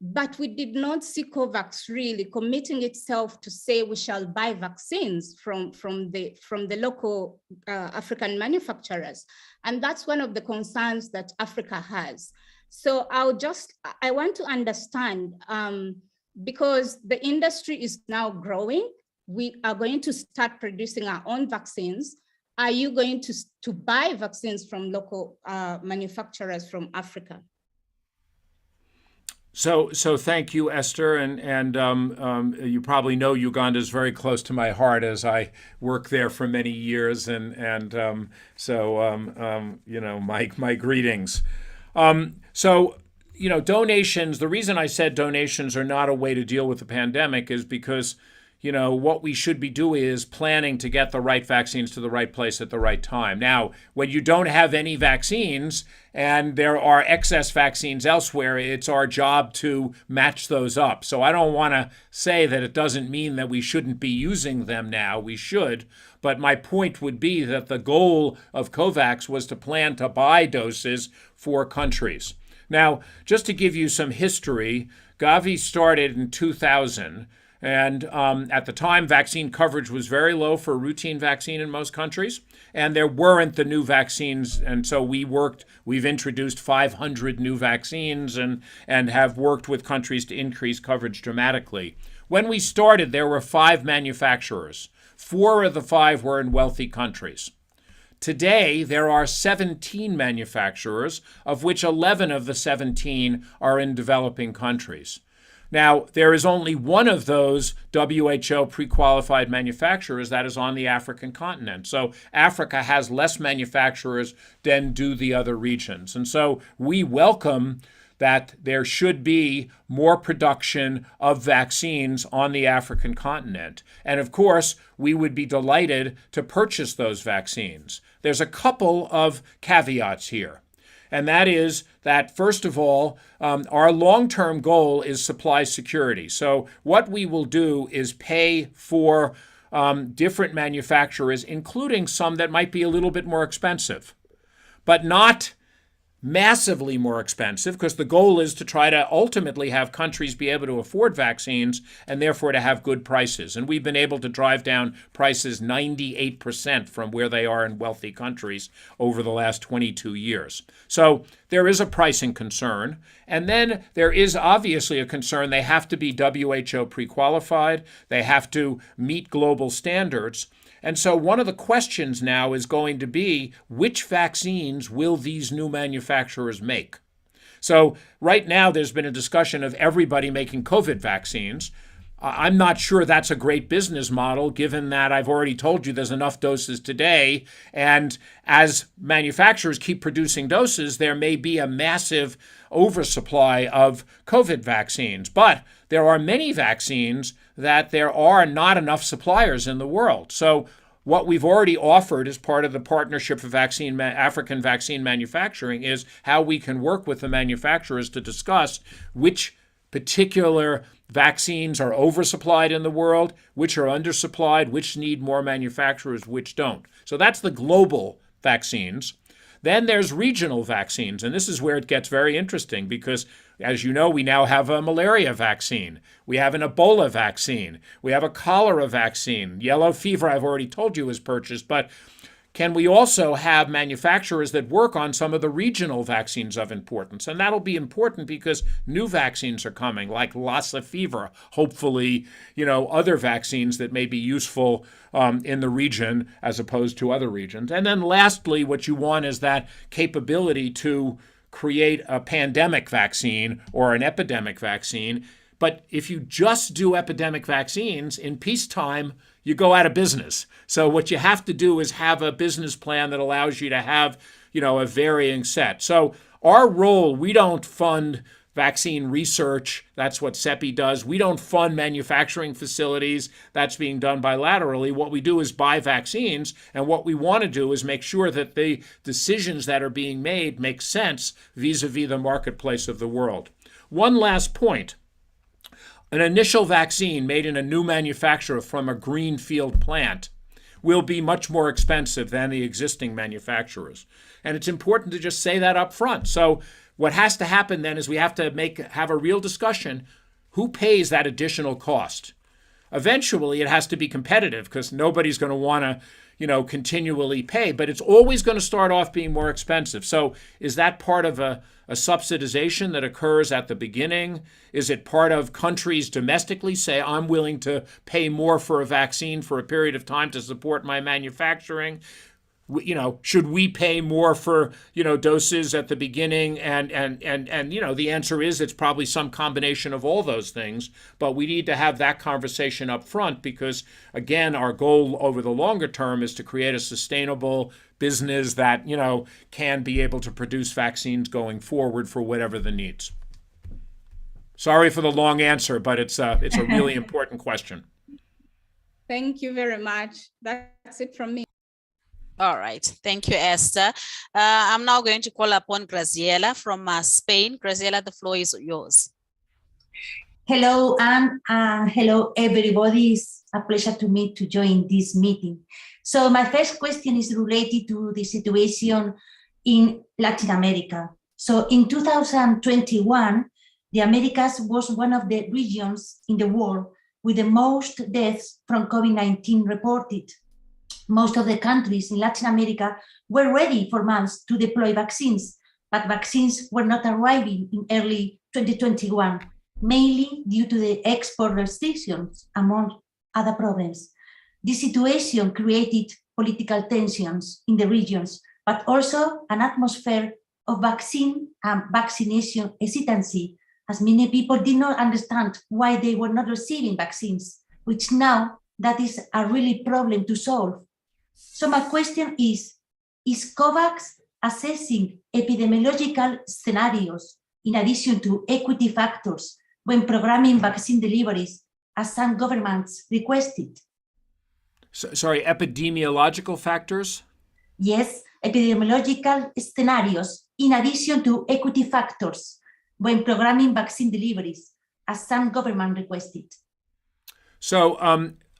But we did not see COVAX really committing itself to say we shall buy vaccines from the local African manufacturers. And that's one of the concerns that Africa has. So I want to understand, because the industry is now growing, we are going to start producing our own vaccines. Are you going to buy vaccines from local manufacturers from Africa? So thank you, Esther, and you probably know Uganda is very close to my heart, as I worked there for many years, and my greetings. Donations. The reason I said donations are not a way to deal with the pandemic is because what we should be doing is planning to get the right vaccines to the right place at the right time. Now, when you don't have any vaccines and there are excess vaccines elsewhere, it's our job to match those up. So I don't want to say that it doesn't mean that we shouldn't be using them now. We should. But my point would be that the goal of COVAX was to plan to buy doses for countries. Now, just to give you some history, Gavi started in 2000. And at the time, vaccine coverage was very low for a routine vaccine in most countries, and there weren't the new vaccines. And so we've introduced 500 new vaccines and have worked with countries to increase coverage dramatically. When we started, there were 5 manufacturers. 4 of the 5 were in wealthy countries. Today, there are 17 manufacturers, of which 11 of the 17 are in developing countries. Now, there is only one of those WHO pre-qualified manufacturers that is on the African continent. So Africa has less manufacturers than do the other regions. And so we welcome that there should be more production of vaccines on the African continent. And of course, we would be delighted to purchase those vaccines. There's a couple of caveats here. And that is that, first of all, our long-term goal is supply security. So what we will do is pay for different manufacturers, including some that might be a little bit more expensive. but not massively more expensive, because the goal is to try to ultimately have countries be able to afford vaccines and therefore to have good prices. And we've been able to drive down prices 98% from where they are in wealthy countries over the last 22 years. So there is a pricing concern. And then there is obviously a concern. They have to be WHO pre-qualified. They have to meet global standards. And so one of the questions now is going to be, which vaccines will these new manufacturers make? So right now there's been a discussion of everybody making COVID vaccines. I'm not sure that's a great business model, given that I've already told you there's enough doses today. And as manufacturers keep producing doses, there may be a massive oversupply of COVID vaccines. But there are many vaccines that there are not enough suppliers in the world. So what we've already offered as part of the Partnership for African Vaccine Manufacturing is how we can work with the manufacturers to discuss which particular vaccines are oversupplied in the world, which are undersupplied, which need more manufacturers, which don't. So that's the global vaccines. Then there's regional vaccines, and this is where it gets very interesting because, as you know, we now have a malaria vaccine. We have an Ebola vaccine. We have a cholera vaccine. Yellow fever, I've already told you, is purchased. But can we also have manufacturers that work on some of the regional vaccines of importance? And that'll be important because new vaccines are coming, like Lassa fever, hopefully, other vaccines that may be useful in the region as opposed to other regions. And then lastly, what you want is that capability to create a pandemic vaccine or an epidemic vaccine. But if you just do epidemic vaccines in peacetime, you go out of business. So what you have to do is have a business plan that allows you to have, a varying set. So our role, we don't fund vaccine research. That's what CEPI does. We don't fund manufacturing facilities. That's being done bilaterally. What we do is buy vaccines. And what we want to do is make sure that the decisions that are being made make sense vis-a-vis the marketplace of the world. One last point. An initial vaccine made in a new manufacturer from a greenfield plant will be much more expensive than the existing manufacturers. And it's important to just say that up front. So what has to happen then is we have to have a real discussion. Who pays that additional cost? Eventually, it has to be competitive because nobody's going to want to, continually pay, but it's always going to start off being more expensive. So is that part of a subsidization that occurs at the beginning? Is it part of countries domestically say, I'm willing to pay more for a vaccine for a period of time to support my manufacturing? Should we pay more for, doses at the beginning? And the answer is it's probably some combination of all those things. But we need to have that conversation up front because, again, our goal over the longer term is to create a sustainable business that, can be able to produce vaccines going forward for whatever the needs. Sorry for the long answer, but it's a really important question. Thank you very much. That's it from me. All right. Thank you, Esther. I'm now going to call upon Graziela from Spain. Graziela, the floor is yours. Hello, Anne, and hello, everybody. It's a pleasure to join this meeting. So my first question is related to the situation in Latin America. So in 2021, the Americas was one of the regions in the world with the most deaths from COVID-19 reported. Most of the countries in Latin America were ready for months to deploy vaccines, but vaccines were not arriving in early 2021, mainly due to the export restrictions, among other problems. This situation created political tensions in the regions, but also an atmosphere of vaccine and vaccination hesitancy, as many people did not understand why they were not receiving vaccines, which now that is a really problem to solve. So my question is COVAX assessing epidemiological scenarios in addition to equity factors when programming vaccine deliveries, as some governments requested? Sorry, epidemiological factors? Yes, epidemiological scenarios in addition to equity factors when programming vaccine deliveries, as some government requested. So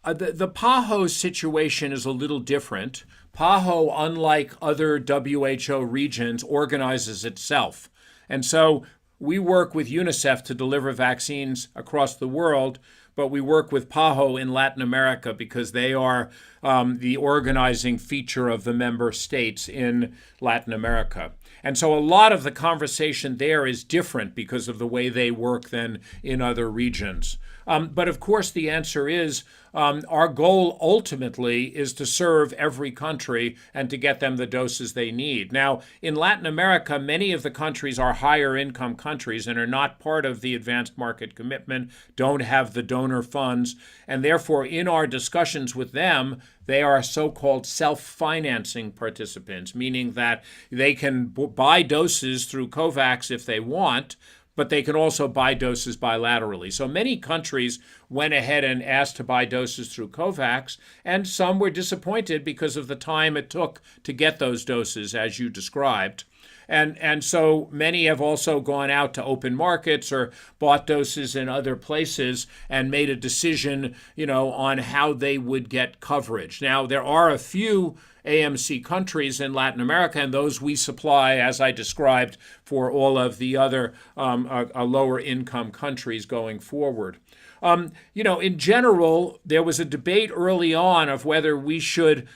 The PAHO situation is a little different. PAHO, unlike other WHO regions, organizes itself. And so we work with UNICEF to deliver vaccines across the world, but we work with PAHO in Latin America because they are the organizing feature of the member states in Latin America. And so a lot of the conversation there is different because of the way they work than in other regions. But of course, the answer is our goal ultimately is to serve every country and to get them the doses they need. Now, in Latin America, many of the countries are higher income countries and are not part of the advanced market commitment, don't have the donor funds, and therefore in our discussions with them, they are so-called self-financing participants, meaning that they can buy doses through COVAX if they want, but they can also buy doses bilaterally. So many countries went ahead and asked to buy doses through COVAX, and some were disappointed because of the time it took to get those doses, as you described. And so many have also gone out to open markets or bought doses in other places and made a decision, on how they would get coverage. Now, there are a few AMC countries in Latin America, and those we supply, as I described, for all of the other lower income countries going forward. In general, there was a debate early on of whether we should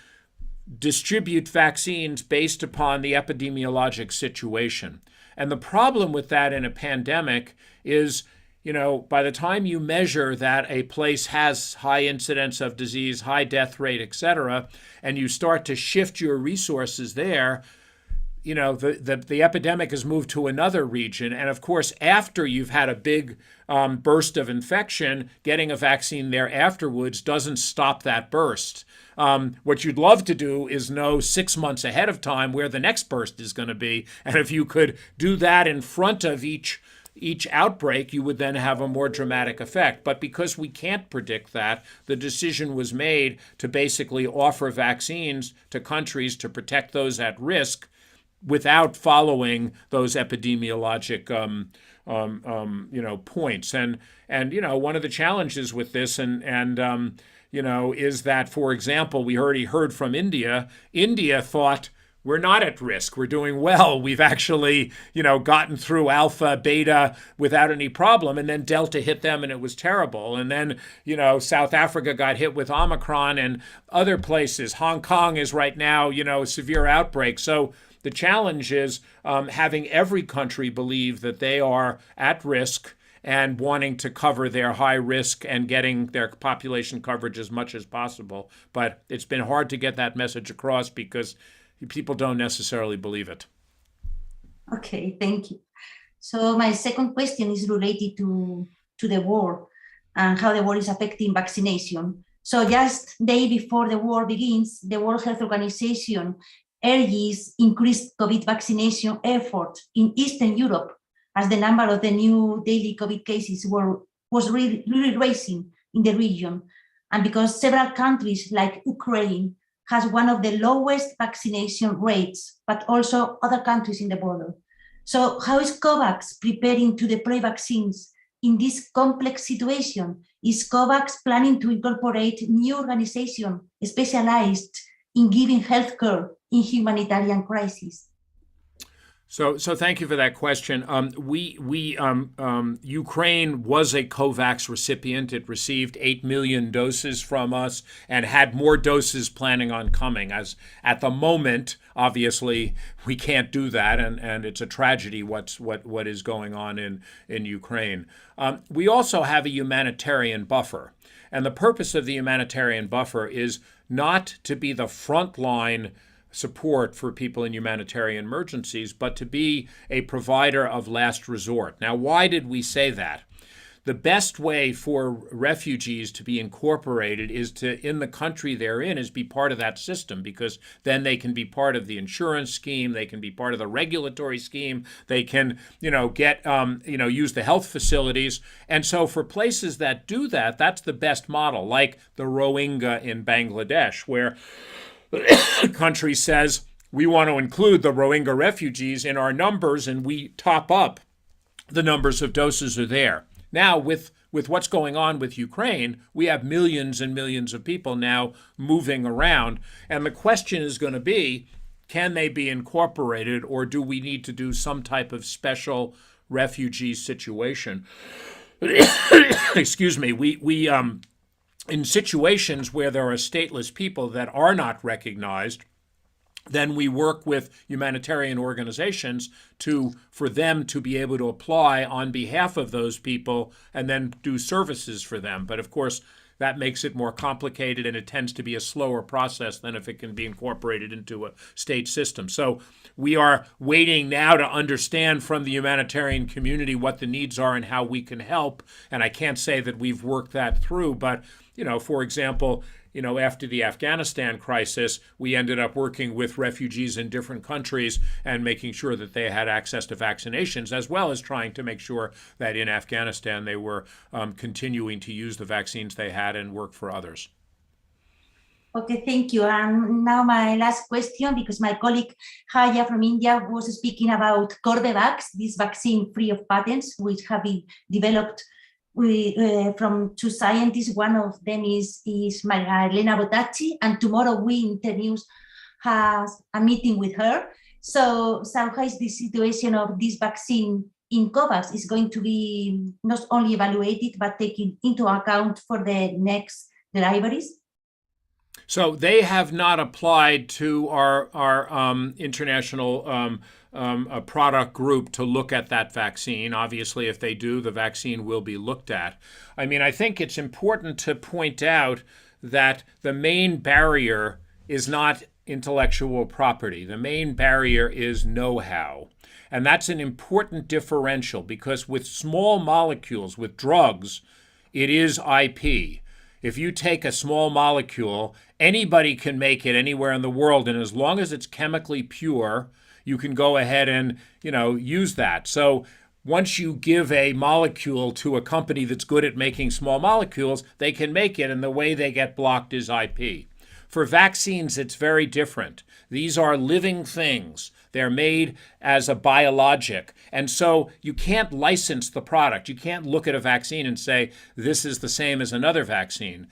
distribute vaccines based upon the epidemiologic situation. And the problem with that in a pandemic is, by the time you measure that a place has high incidence of disease, high death rate, et cetera, and you start to shift your resources there, the epidemic has moved to another region. And of course, after you've had a big burst of infection, getting a vaccine there afterwards doesn't stop that burst. What you'd love to do is know 6 months ahead of time where the next burst is going to be. And if you could do that in front of each outbreak, you would then have a more dramatic effect. But because we can't predict that, the decision was made to basically offer vaccines to countries to protect those at risk without following those epidemiologic points. And one of the challenges with this is that, for example, we already heard from India. India thought, we're not at risk. We're doing well. We've actually, gotten through alpha, beta without any problem. And then Delta hit them and it was terrible. And then, South Africa got hit with Omicron and other places. Hong Kong is right now, a severe outbreak. So the challenge is having every country believe that they are at risk and wanting to cover their high risk and getting their population coverage as much as possible. But it's been hard to get that message across because people don't necessarily believe it. Okay, thank you. So my second question is related to the war and how the war is affecting vaccination. So just day before the war begins, the World Health Organization urges increased COVID vaccination effort in Eastern Europe as the number of the new daily COVID cases was really rising in the region. And because several countries like Ukraine has one of the lowest vaccination rates, but also other countries in the border. So how is COVAX preparing to deploy vaccines in this complex situation? Is COVAX planning to incorporate new organizations specialized in giving healthcare in humanitarian crisis? So thank you for that question. Ukraine was a COVAX recipient. It received 8 million doses from us and had more doses planning on coming. As at the moment, obviously, we can't do that, and it's a tragedy what is going on in Ukraine. We also have a humanitarian buffer, and the purpose of the humanitarian buffer is not to be the frontline support for people in humanitarian emergencies, but to be a provider of last resort. Now, why did we say that? The best way for refugees to be incorporated is to, in the country they're in, is be part of that system, because then they can be part of the insurance scheme, they can be part of the regulatory scheme, they can, use the health facilities. And so for places that do that, that's the best model, like the Rohingya in Bangladesh, where the country says, we want to include the Rohingya refugees in our numbers, and we top up the numbers of doses are there. Now, with with what's going on with Ukraine, we have millions and millions of people now moving around. And the question is going to be, can they be incorporated, or do we need to do some type of special refugee situation? Excuse me. We in situations where there are stateless people that are not recognized, then we work with humanitarian organizations for them to be able to apply on behalf of those people and then do services for them. But of course, that makes it more complicated, and it tends to be a slower process than if it can be incorporated into a state system. So we are waiting now to understand from the humanitarian community what the needs are and how we can help. And I can't say that we've worked that through, but, for example, after the Afghanistan crisis, we ended up working with refugees in different countries and making sure that they had access to vaccinations, as well as trying to make sure that in Afghanistan they were continuing to use the vaccines they had and work for others. Okay, thank you. And now my last question, because my colleague Haya from India was speaking about Kovacs, this vaccine free of patents, which have been developed from two scientists. One of them is Maria Elena Bottacci, and tomorrow we Internews has a meeting with her. So how is the situation of this vaccine in Kovacs is going to be not only evaluated, but taken into account for the next deliveries? So they have not applied to our international a product group to look at that vaccine. Obviously, if they do, the vaccine will be looked at. I think it's important to point out that the main barrier is not intellectual property. The main barrier is know-how. And that's an important differential, because with small molecules, with drugs, it is IP. If you take a small molecule, anybody can make it anywhere in the world, and as long as it's chemically pure, you can go ahead and, use that. So once you give a molecule to a company that's good at making small molecules, they can make it, and the way they get blocked is IP. For vaccines, it's very different. These are living things. They're made as a biologic. And so you can't license the product. You can't look at a vaccine and say, this is the same as another vaccine.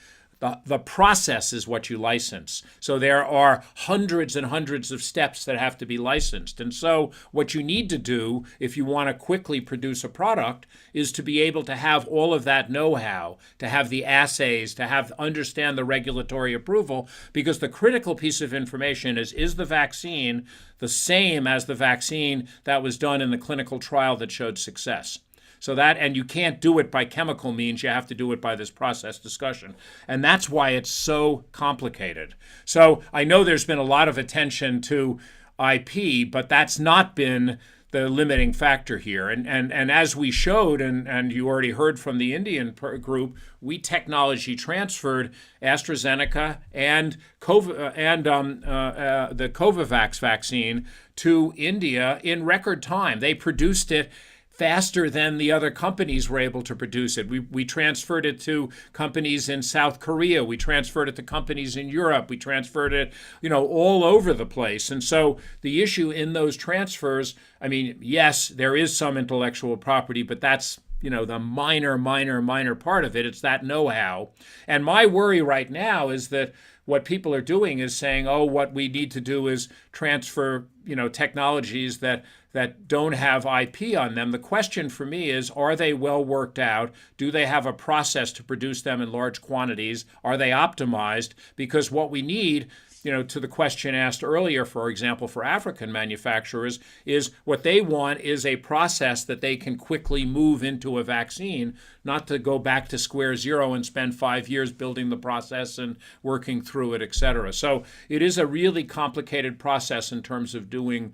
The process is what you license. So there are hundreds and hundreds of steps that have to be licensed. And so what you need to do if you want to quickly produce a product is to be able to have all of that know-how, to have the assays, to understand the regulatory approval, because the critical piece of information is the vaccine the same as the vaccine that was done in the clinical trial that showed success? So and you can't do it by chemical means, you have to do it by this process discussion. And that's why it's so complicated. So I know there's been a lot of attention to IP, but that's not been the limiting factor here. And as we showed, and you already heard from the Indian group, we technology transferred AstraZeneca and the Kovacs vaccine to India in record time. They produced it faster than the other companies were able to produce it. We transferred it to companies in South Korea. We transferred it to companies in Europe. We transferred it, all over the place. And so the issue in those transfers, yes, there is some intellectual property, but that's, the minor part of it. It's that know-how. And my worry right now is that what people are doing is saying, what we need to do is transfer, technologies that don't have IP on them. The question for me is, are they well worked out? Do they have a process to produce them in large quantities? Are they optimized? Because what we need, to the question asked earlier, for example, for African manufacturers, is what they want is a process that they can quickly move into a vaccine, not to go back to square zero and spend 5 years building the process and working through it, et cetera. So it is a really complicated process in terms of doing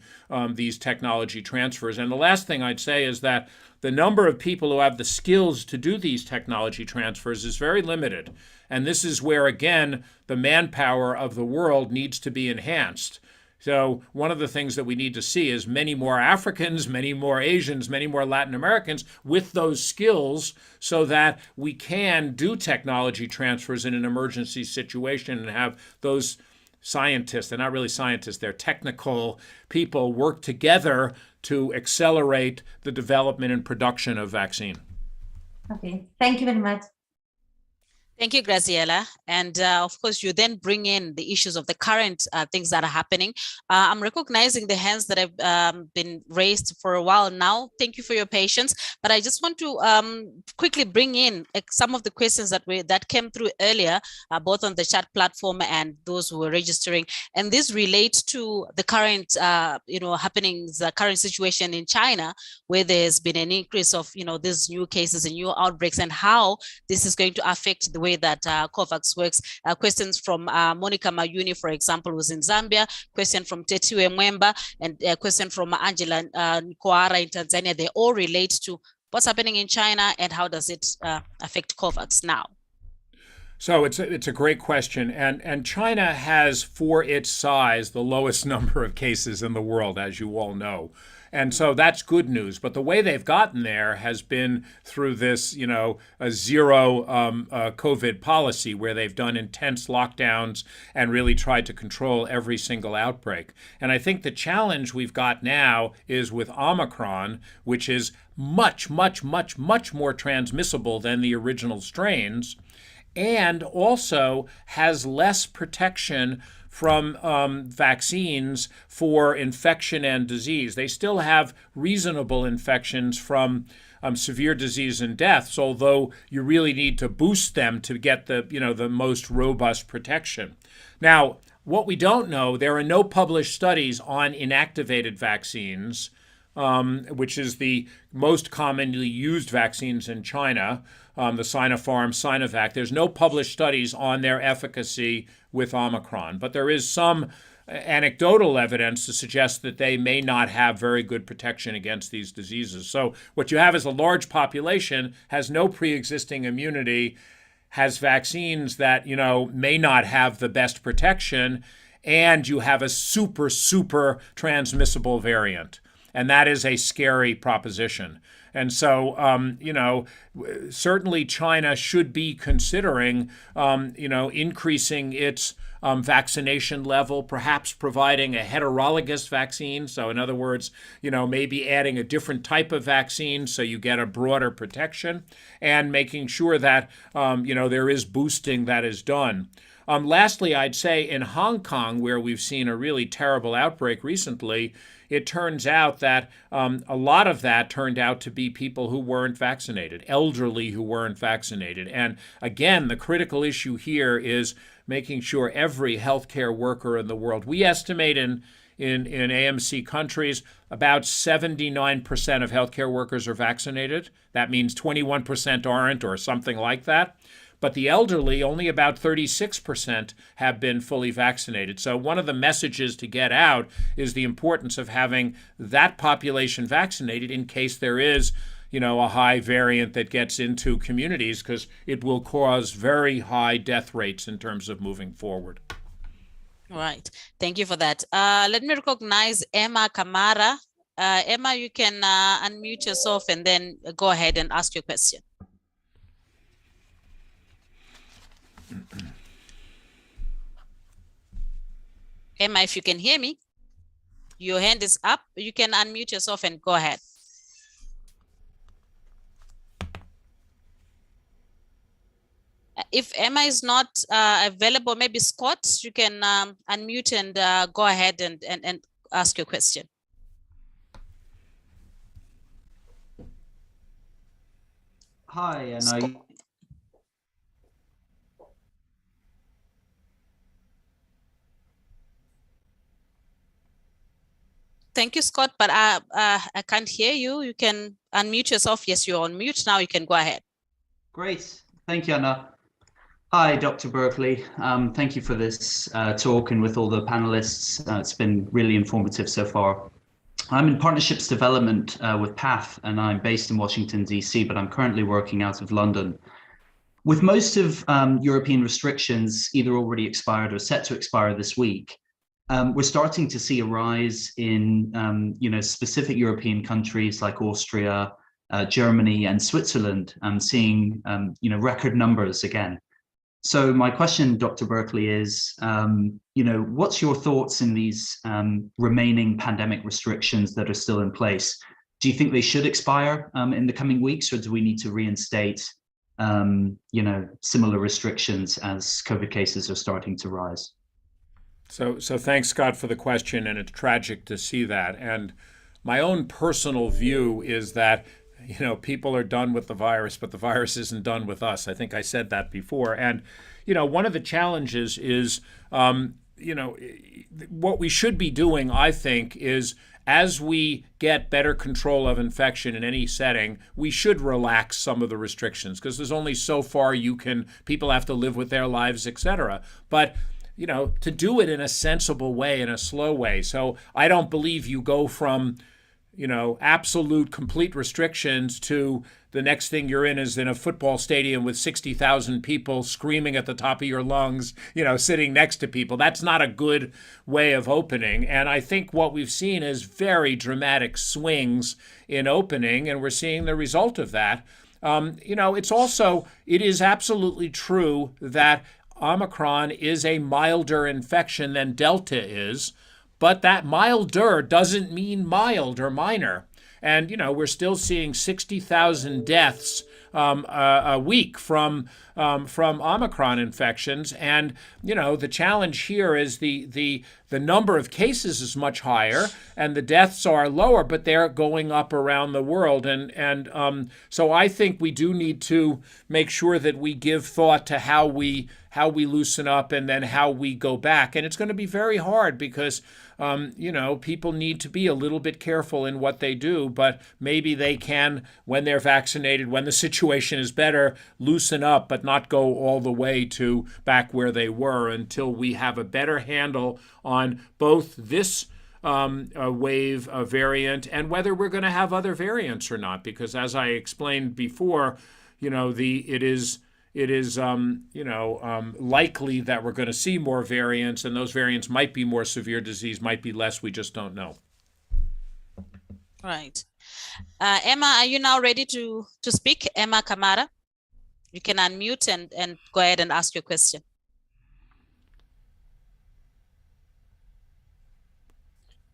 these technology transfers. And the last thing I'd say is that the number of people who have the skills to do these technology transfers is very limited. And this is where, again, the manpower of the world needs to be enhanced. So one of the things that we need to see is many more Africans, many more Asians, many more Latin Americans with those skills, so that we can do technology transfers in an emergency situation and have those scientists, they're not really scientists, they're technical people, work together to accelerate the development and production of vaccine. Okay, thank you very much. Thank you, Graziella. And of course, you then bring in the issues of the current things that are happening. I'm recognizing the hands that have been raised for a while now. Thank you for your patience. But I just want to quickly bring in some of the questions that came through earlier, both on the chat platform and those who were registering. And this relates to the current, happenings, the current situation in China, where there's been an increase of, these new cases and new outbreaks, and how this is going to affect the way that COVAX works. Questions from Monica Mayuni, for example, who's in Zambia, question from Tetiwe Mwemba, and a question from Angela Nkwara in Tanzania. They all relate to what's happening in China and how does it affect COVAX now. So it's a great question, and China has, for its size, the lowest number of cases in the world, as you all know. And so that's good news. But the way they've gotten there has been through this, a zero COVID policy, where they've done intense lockdowns and really tried to control every single outbreak. And I think the challenge we've got now is with Omicron, which is much, much, much, much more transmissible than the original strains, and also has less protection from vaccines for infection and disease. They still have reasonable infections from severe disease and deaths, although you really need to boost them to get the most robust protection. Now, what we don't know, there are no published studies on inactivated vaccines, which is the most commonly used vaccines in China, the Sinopharm, Sinovac. There's no published studies on their efficacy with Omicron, but there is some anecdotal evidence to suggest that they may not have very good protection against these diseases. So what you have is a large population, has no pre-existing immunity, has vaccines that, may not have the best protection, and you have a super, super transmissible variant. And that is a scary proposition. And so, certainly China should be considering, increasing its vaccination level, perhaps providing a heterologous vaccine. So in other words, maybe adding a different type of vaccine so you get a broader protection, and making sure that, there is boosting that is done. Lastly, I'd say in Hong Kong, where we've seen a really terrible outbreak recently, it turns out that a lot of that turned out to be people who weren't vaccinated, elderly who weren't vaccinated. And again, the critical issue here is making sure every healthcare worker in the world, we estimate in AMC countries, about 79% of healthcare workers are vaccinated. That means 21% aren't, or something like that. But the elderly, only about 36% have been fully vaccinated. So one of the messages to get out is the importance of having that population vaccinated in case there is, a high variant that gets into communities, because it will cause very high death rates in terms of moving forward. Right. Thank you for that. Let me recognize Emma Kamara. Emma, you can unmute yourself and then go ahead and ask your question. Emma, if you can hear me, your hand is up. You can unmute yourself and go ahead. If Emma is not available, maybe Scott, you can unmute and go ahead and ask your question. Hi, and Scott. Thank you, Scott, but I can't hear you. You can unmute yourself. Yes, you're on mute now. You can go ahead. Great. Thank you, Anna. Hi, Dr. Berkley. Thank you for this talk, and with all the panelists. It's been really informative so far. I'm in partnerships development with PATH, and I'm based in Washington, D.C., but I'm currently working out of London. With most of European restrictions either already expired or set to expire this week, we're starting to see a rise in specific European countries like Austria, Germany, and Switzerland, seeing record numbers again. So my question, Dr. Berkley, is what's your thoughts in these remaining pandemic restrictions that are still in place? Do you think they should expire in the coming weeks, or do we need to reinstate, similar restrictions as COVID cases are starting to rise? So thanks, Scott, for the question, and it's tragic to see that. And my own personal view is that, people are done with the virus, but the virus isn't done with us. I think I said that before. And, one of the challenges is, what we should be doing, I think, is as we get better control of infection in any setting, we should relax some of the restrictions, because there's only so far people have to live with their lives, etc. But to do it in a sensible way, in a slow way. So I don't believe you go from, absolute complete restrictions to the next thing you're in is in a football stadium with 60,000 people screaming at the top of your lungs, sitting next to people. That's not a good way of opening. And I think what we've seen is very dramatic swings in opening, and we're seeing the result of that. It is absolutely true that Omicron is a milder infection than Delta is, but that milder doesn't mean mild or minor. And, we're still seeing 60,000 deaths a week from Omicron infections. And, the challenge here is the number of cases is much higher and the deaths are lower, but they're going up around the world. And so I think we do need to make sure that we give thought to how we loosen up and then how we go back. And it's going to be very hard because, people need to be a little bit careful in what they do, but maybe they can, when they're vaccinated, when the situation is better, loosen up, but not go all the way to back where they were until we have a better handle on both this wave variant and whether we're going to have other variants or not. Because as I explained before, it is likely that we're going to see more variants, and those variants might be more severe disease, might be less. We just don't know. Right. Emma, are you now ready to speak? Emma Kamara, you can unmute and go ahead and ask your question.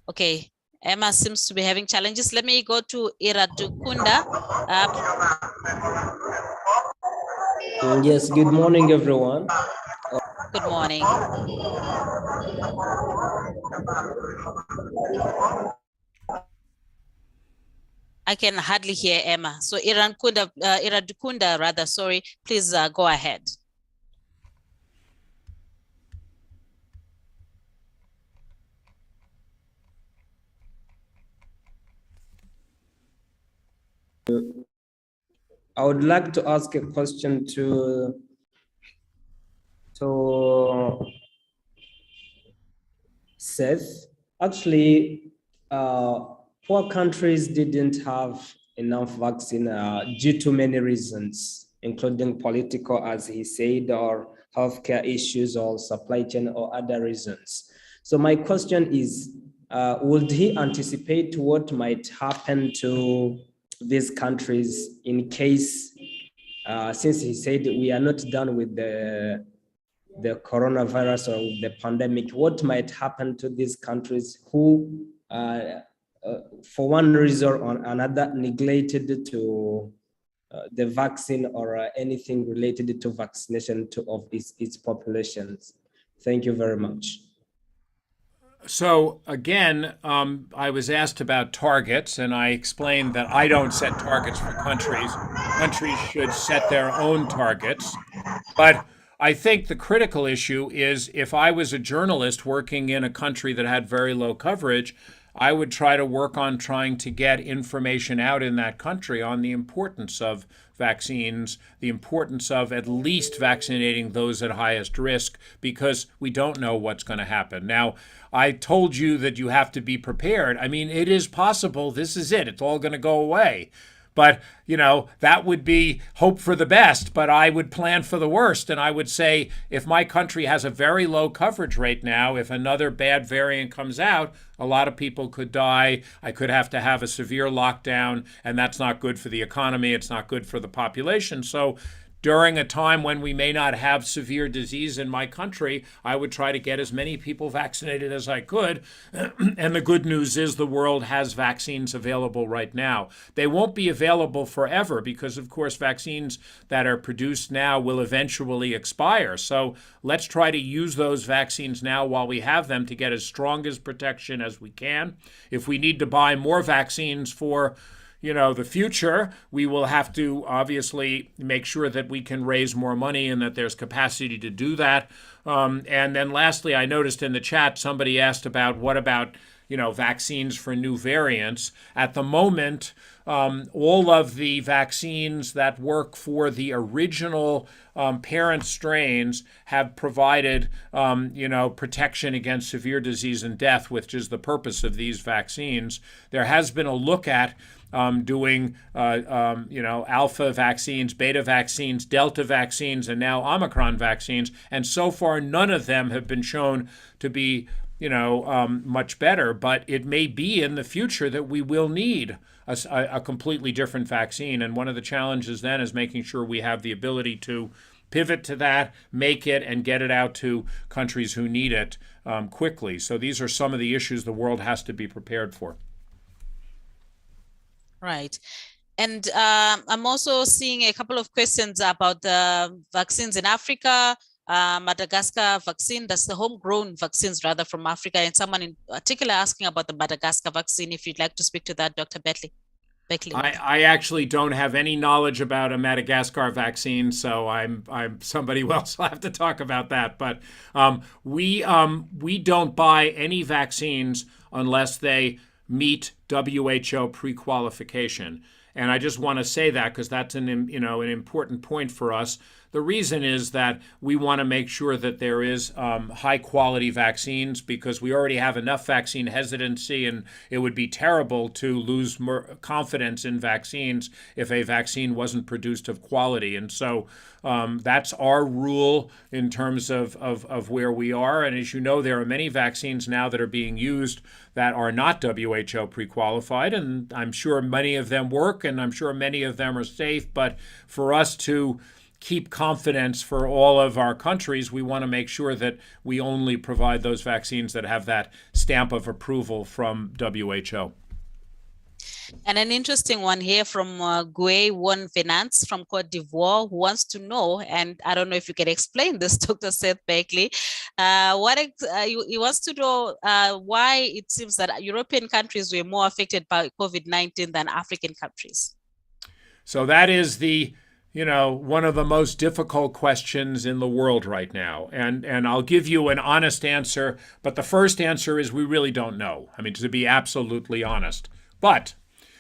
Okay. Emma seems to be having challenges. Let me go to Iradukunda. Yes, good morning, everyone. Good morning. I can hardly hear Emma. So Iradukunda, rather, sorry, please go ahead. I would like to ask a question to Seth. Actually, poor countries didn't have enough vaccine due to many reasons, including political, as he said, or healthcare issues, or supply chain, or other reasons. So my question is, would he anticipate what might happen to these countries in case, since he said we are not done with the coronavirus or with the pandemic, what might happen to these countries who, for one reason or another, neglected to the vaccine or anything related to vaccination of its populations? Thank you very much. So again, I was asked about targets, and I explained that I don't set targets for countries. Countries should set their own targets. But I think the critical issue is if I was a journalist working in a country that had very low coverage, I would try to work on trying to get information out in that country on the importance of vaccines, the importance of at least vaccinating those at highest risk, because we don't know what's going to happen. Now, I told you that you have to be prepared. I mean, it is possible this is it. It's all going to go away. But, that would be hope for the best, but I would plan for the worst. And I would say, if my country has a very low coverage rate now, if another bad variant comes out, a lot of people could die. I could have to have a severe lockdown, and that's not good for the economy. It's not good for the population. So during a time when we may not have severe disease in my country, I would try to get as many people vaccinated as I could. And the good news is the world has vaccines available right now. They won't be available forever because, of course, vaccines that are produced now will eventually expire. So let's try to use those vaccines now while we have them to get as strong as protection as we can. If we need to buy more vaccines for the future, we will have to obviously make sure that we can raise more money and that there's capacity to do that. And then lastly, I noticed in the chat somebody asked about what about vaccines for new variants. At the moment, all of the vaccines that work for the original parent strains have provided, protection against severe disease and death, which is the purpose of these vaccines. There has been a look at doing, alpha vaccines, beta vaccines, delta vaccines, and now Omicron vaccines. And so far, none of them have been shown to be, much better. But it may be in the future that we will need a completely different vaccine. And one of the challenges then is making sure we have the ability to pivot to that, make it, and get it out to countries who need it quickly. So these are some of the issues the world has to be prepared for. Right. And I'm also seeing a couple of questions about the vaccines in Africa, Madagascar vaccine, that's the homegrown vaccines rather from Africa, and someone in particular asking about the Madagascar vaccine. If you'd like to speak to that, Dr. Berkley. I actually don't have any knowledge about a Madagascar vaccine, so I'm somebody else will have to talk about that. But we don't buy any vaccines unless they meet WHO pre-qualification. And I just want to say that because that's an important point for us. The reason is that we want to make sure that there is high quality vaccines because we already have enough vaccine hesitancy, and it would be terrible to lose more confidence in vaccines if a vaccine wasn't produced of quality. And so that's our rule in terms of where we are. And as you know, there are many vaccines now that are being used that are not WHO pre-qualified, and I'm sure many of them work, and I'm sure many of them are safe. But for us to keep confidence for all of our countries, we want to make sure that we only provide those vaccines that have that stamp of approval from WHO. And an interesting one here from Gué Won Venance from Cote d'Ivoire, who wants to know, and I don't know if you can explain this, Dr. Seth Berkley, he wants to know why it seems that European countries were more affected by COVID-19 than African countries. So that is one of the most difficult questions in the world right now. And I'll give you an honest answer, but the first answer is we really don't know. I mean, to be absolutely honest. But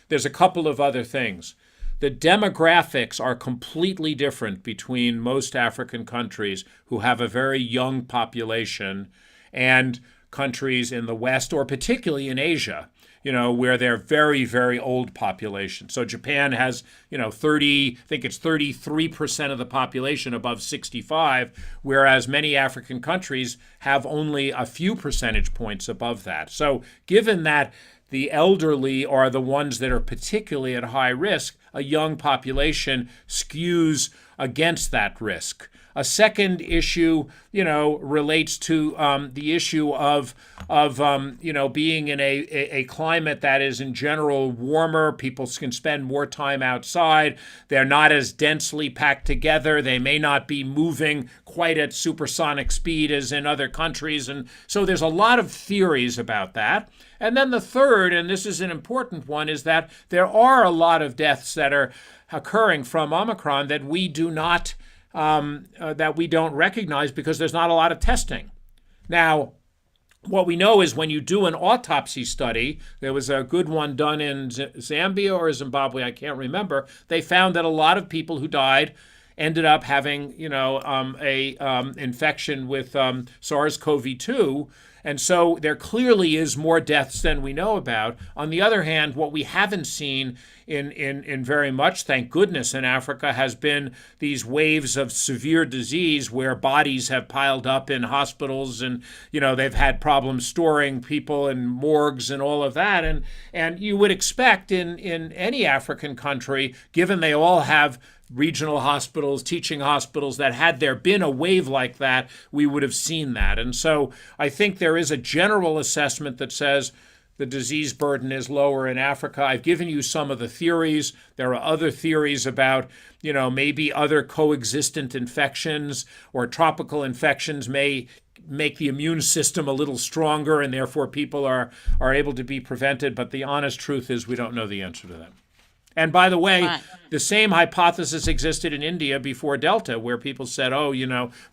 there's a couple of other things. The demographics are completely different between most African countries who have a very young population and countries in the West, or particularly in Asia, where they're very, very old population. So Japan has, 33% of the population above 65, whereas many African countries have only a few percentage points above that. So given that the elderly are the ones that are particularly at high risk, a young population skews against that risk. A second issue, relates to the issue of being in a climate that is in general warmer. People can spend more time outside. They're not as densely packed together. They may not be moving quite at supersonic speed as in other countries. And so there's a lot of theories about that. And then the third, and this is an important one, is that there are a lot of deaths that are occurring from Omicron that we do not that we don't recognize because there's not a lot of testing. Now, what we know is when you do an autopsy study, there was a good one done in Zambia or Zimbabwe, I can't remember. They found that a lot of people who died ended up having, infection with SARS-CoV-2. And so there clearly is more deaths than we know about. On the other hand, what we haven't seen in very much, thank goodness, in Africa has been these waves of severe disease where bodies have piled up in hospitals, and they've had problems storing people in morgues and all of that. And you would expect in any African country, given they all have regional hospitals, teaching hospitals, that had there been a wave like that, we would have seen that. And so I think there is a general assessment that says the disease burden is lower in Africa. I've given you some of the theories. There are other theories about, maybe other coexistent infections or tropical infections may make the immune system a little stronger, and therefore people are able to be prevented. But the honest truth is we don't know the answer to that. And by the way, the same hypothesis existed in India before Delta, where people said,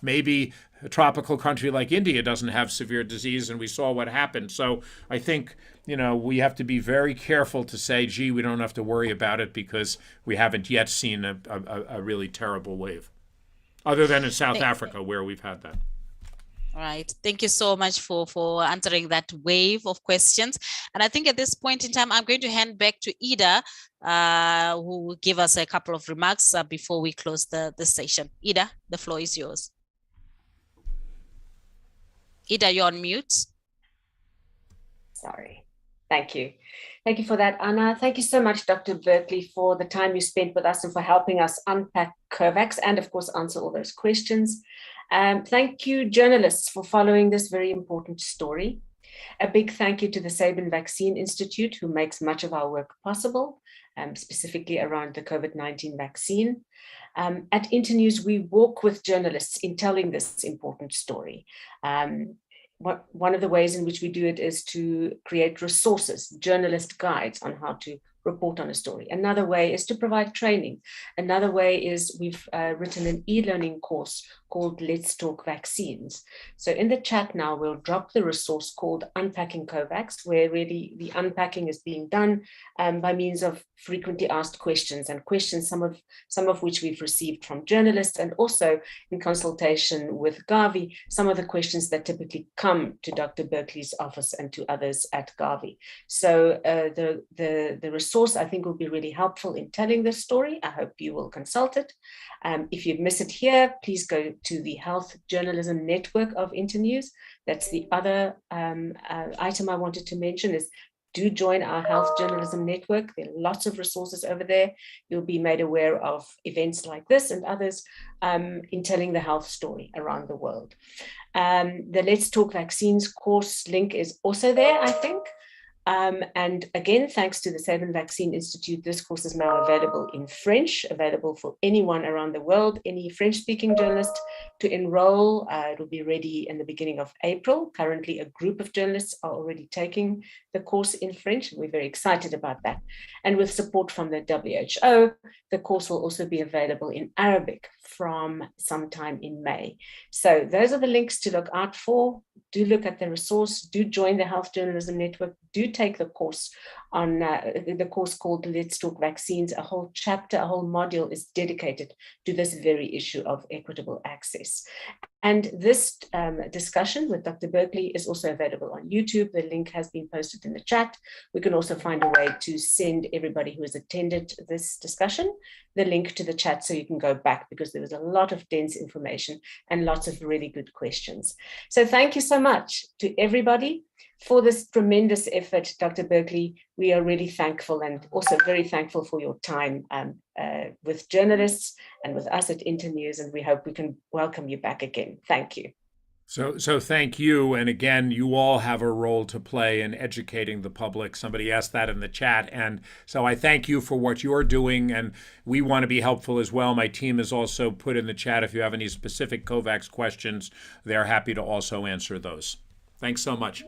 maybe a tropical country like India doesn't have severe disease, and we saw what happened. So I think, we have to be very careful to say, gee, we don't have to worry about it because we haven't yet seen a really terrible wave, other than in South Africa, where we've had that. All right. Thank you so much for answering that wave of questions. And I think at this point in time, I'm going to hand back to Ida, who will give us a couple of remarks before we close the session. Ida, the floor is yours. Ida, you're on mute. Sorry. Thank you. Thank you for that, Anna. Thank you so much, Dr. Berkley, for the time you spent with us and for helping us unpack COVAX and, of course, answer all those questions. Thank you, journalists, for following this very important story. A big thank you to the Sabin Vaccine Institute, who makes much of our work possible, specifically around the COVID-19 vaccine. At Internews, we walk with journalists in telling this important story. One of the ways in which we do it is to create resources, journalist guides on how to report on a story. Another way is to provide training. Another way is we've written an e-learning course called Let's Talk Vaccines. So in the chat now, we'll drop the resource called Unpacking Kovacs, where really the unpacking is being done by means of frequently asked questions, and questions, some of which we've received from journalists, and also in consultation with Gavi, some of the questions that typically come to Dr. Berkley's office and to others at Gavi. So the resource, I think, will be really helpful in telling this story. I hope you will consult it. If you miss it here, please go to the Health Journalism Network of Internews. That's the other item I wanted to mention is do join our Health Journalism Network. There are lots of resources over there. You'll be made aware of events like this and others in telling the health story around the world. The Let's Talk Vaccines course link is also there, I think. And again, thanks to the Sabin Vaccine Institute, this course is now available in French, available for anyone around the world, any French-speaking journalist to enroll. It will be ready in the beginning of April. Currently, a group of journalists are already taking the course in French. We're very excited about that. And with support from the WHO, the course will also be available in Arabic from sometime in May. So those are the links to look out for. Do look at the resource, do join the Health Journalism Network, do take the course on the course called Let's Talk Vaccines. A whole chapter, a whole module is dedicated to this very issue of equitable access. And this discussion with Dr. Berkley is also available on YouTube. The link has been posted in the chat. We can also find a way to send everybody who has attended this discussion the link to the chat so you can go back, because there was a lot of dense information and lots of really good questions. So thank you so much to everybody for this tremendous effort, Dr. Berkley. We are really thankful, and also very thankful for your time with journalists and with us at Internews, and we hope we can welcome you back again. Thank you. So thank you. And again, you all have a role to play in educating the public. Somebody asked that in the chat. And so I thank you for what you're doing. And we want to be helpful as well. My team has also put in the chat, if you have any specific COVAX questions, they're happy to also answer those. Thanks so much.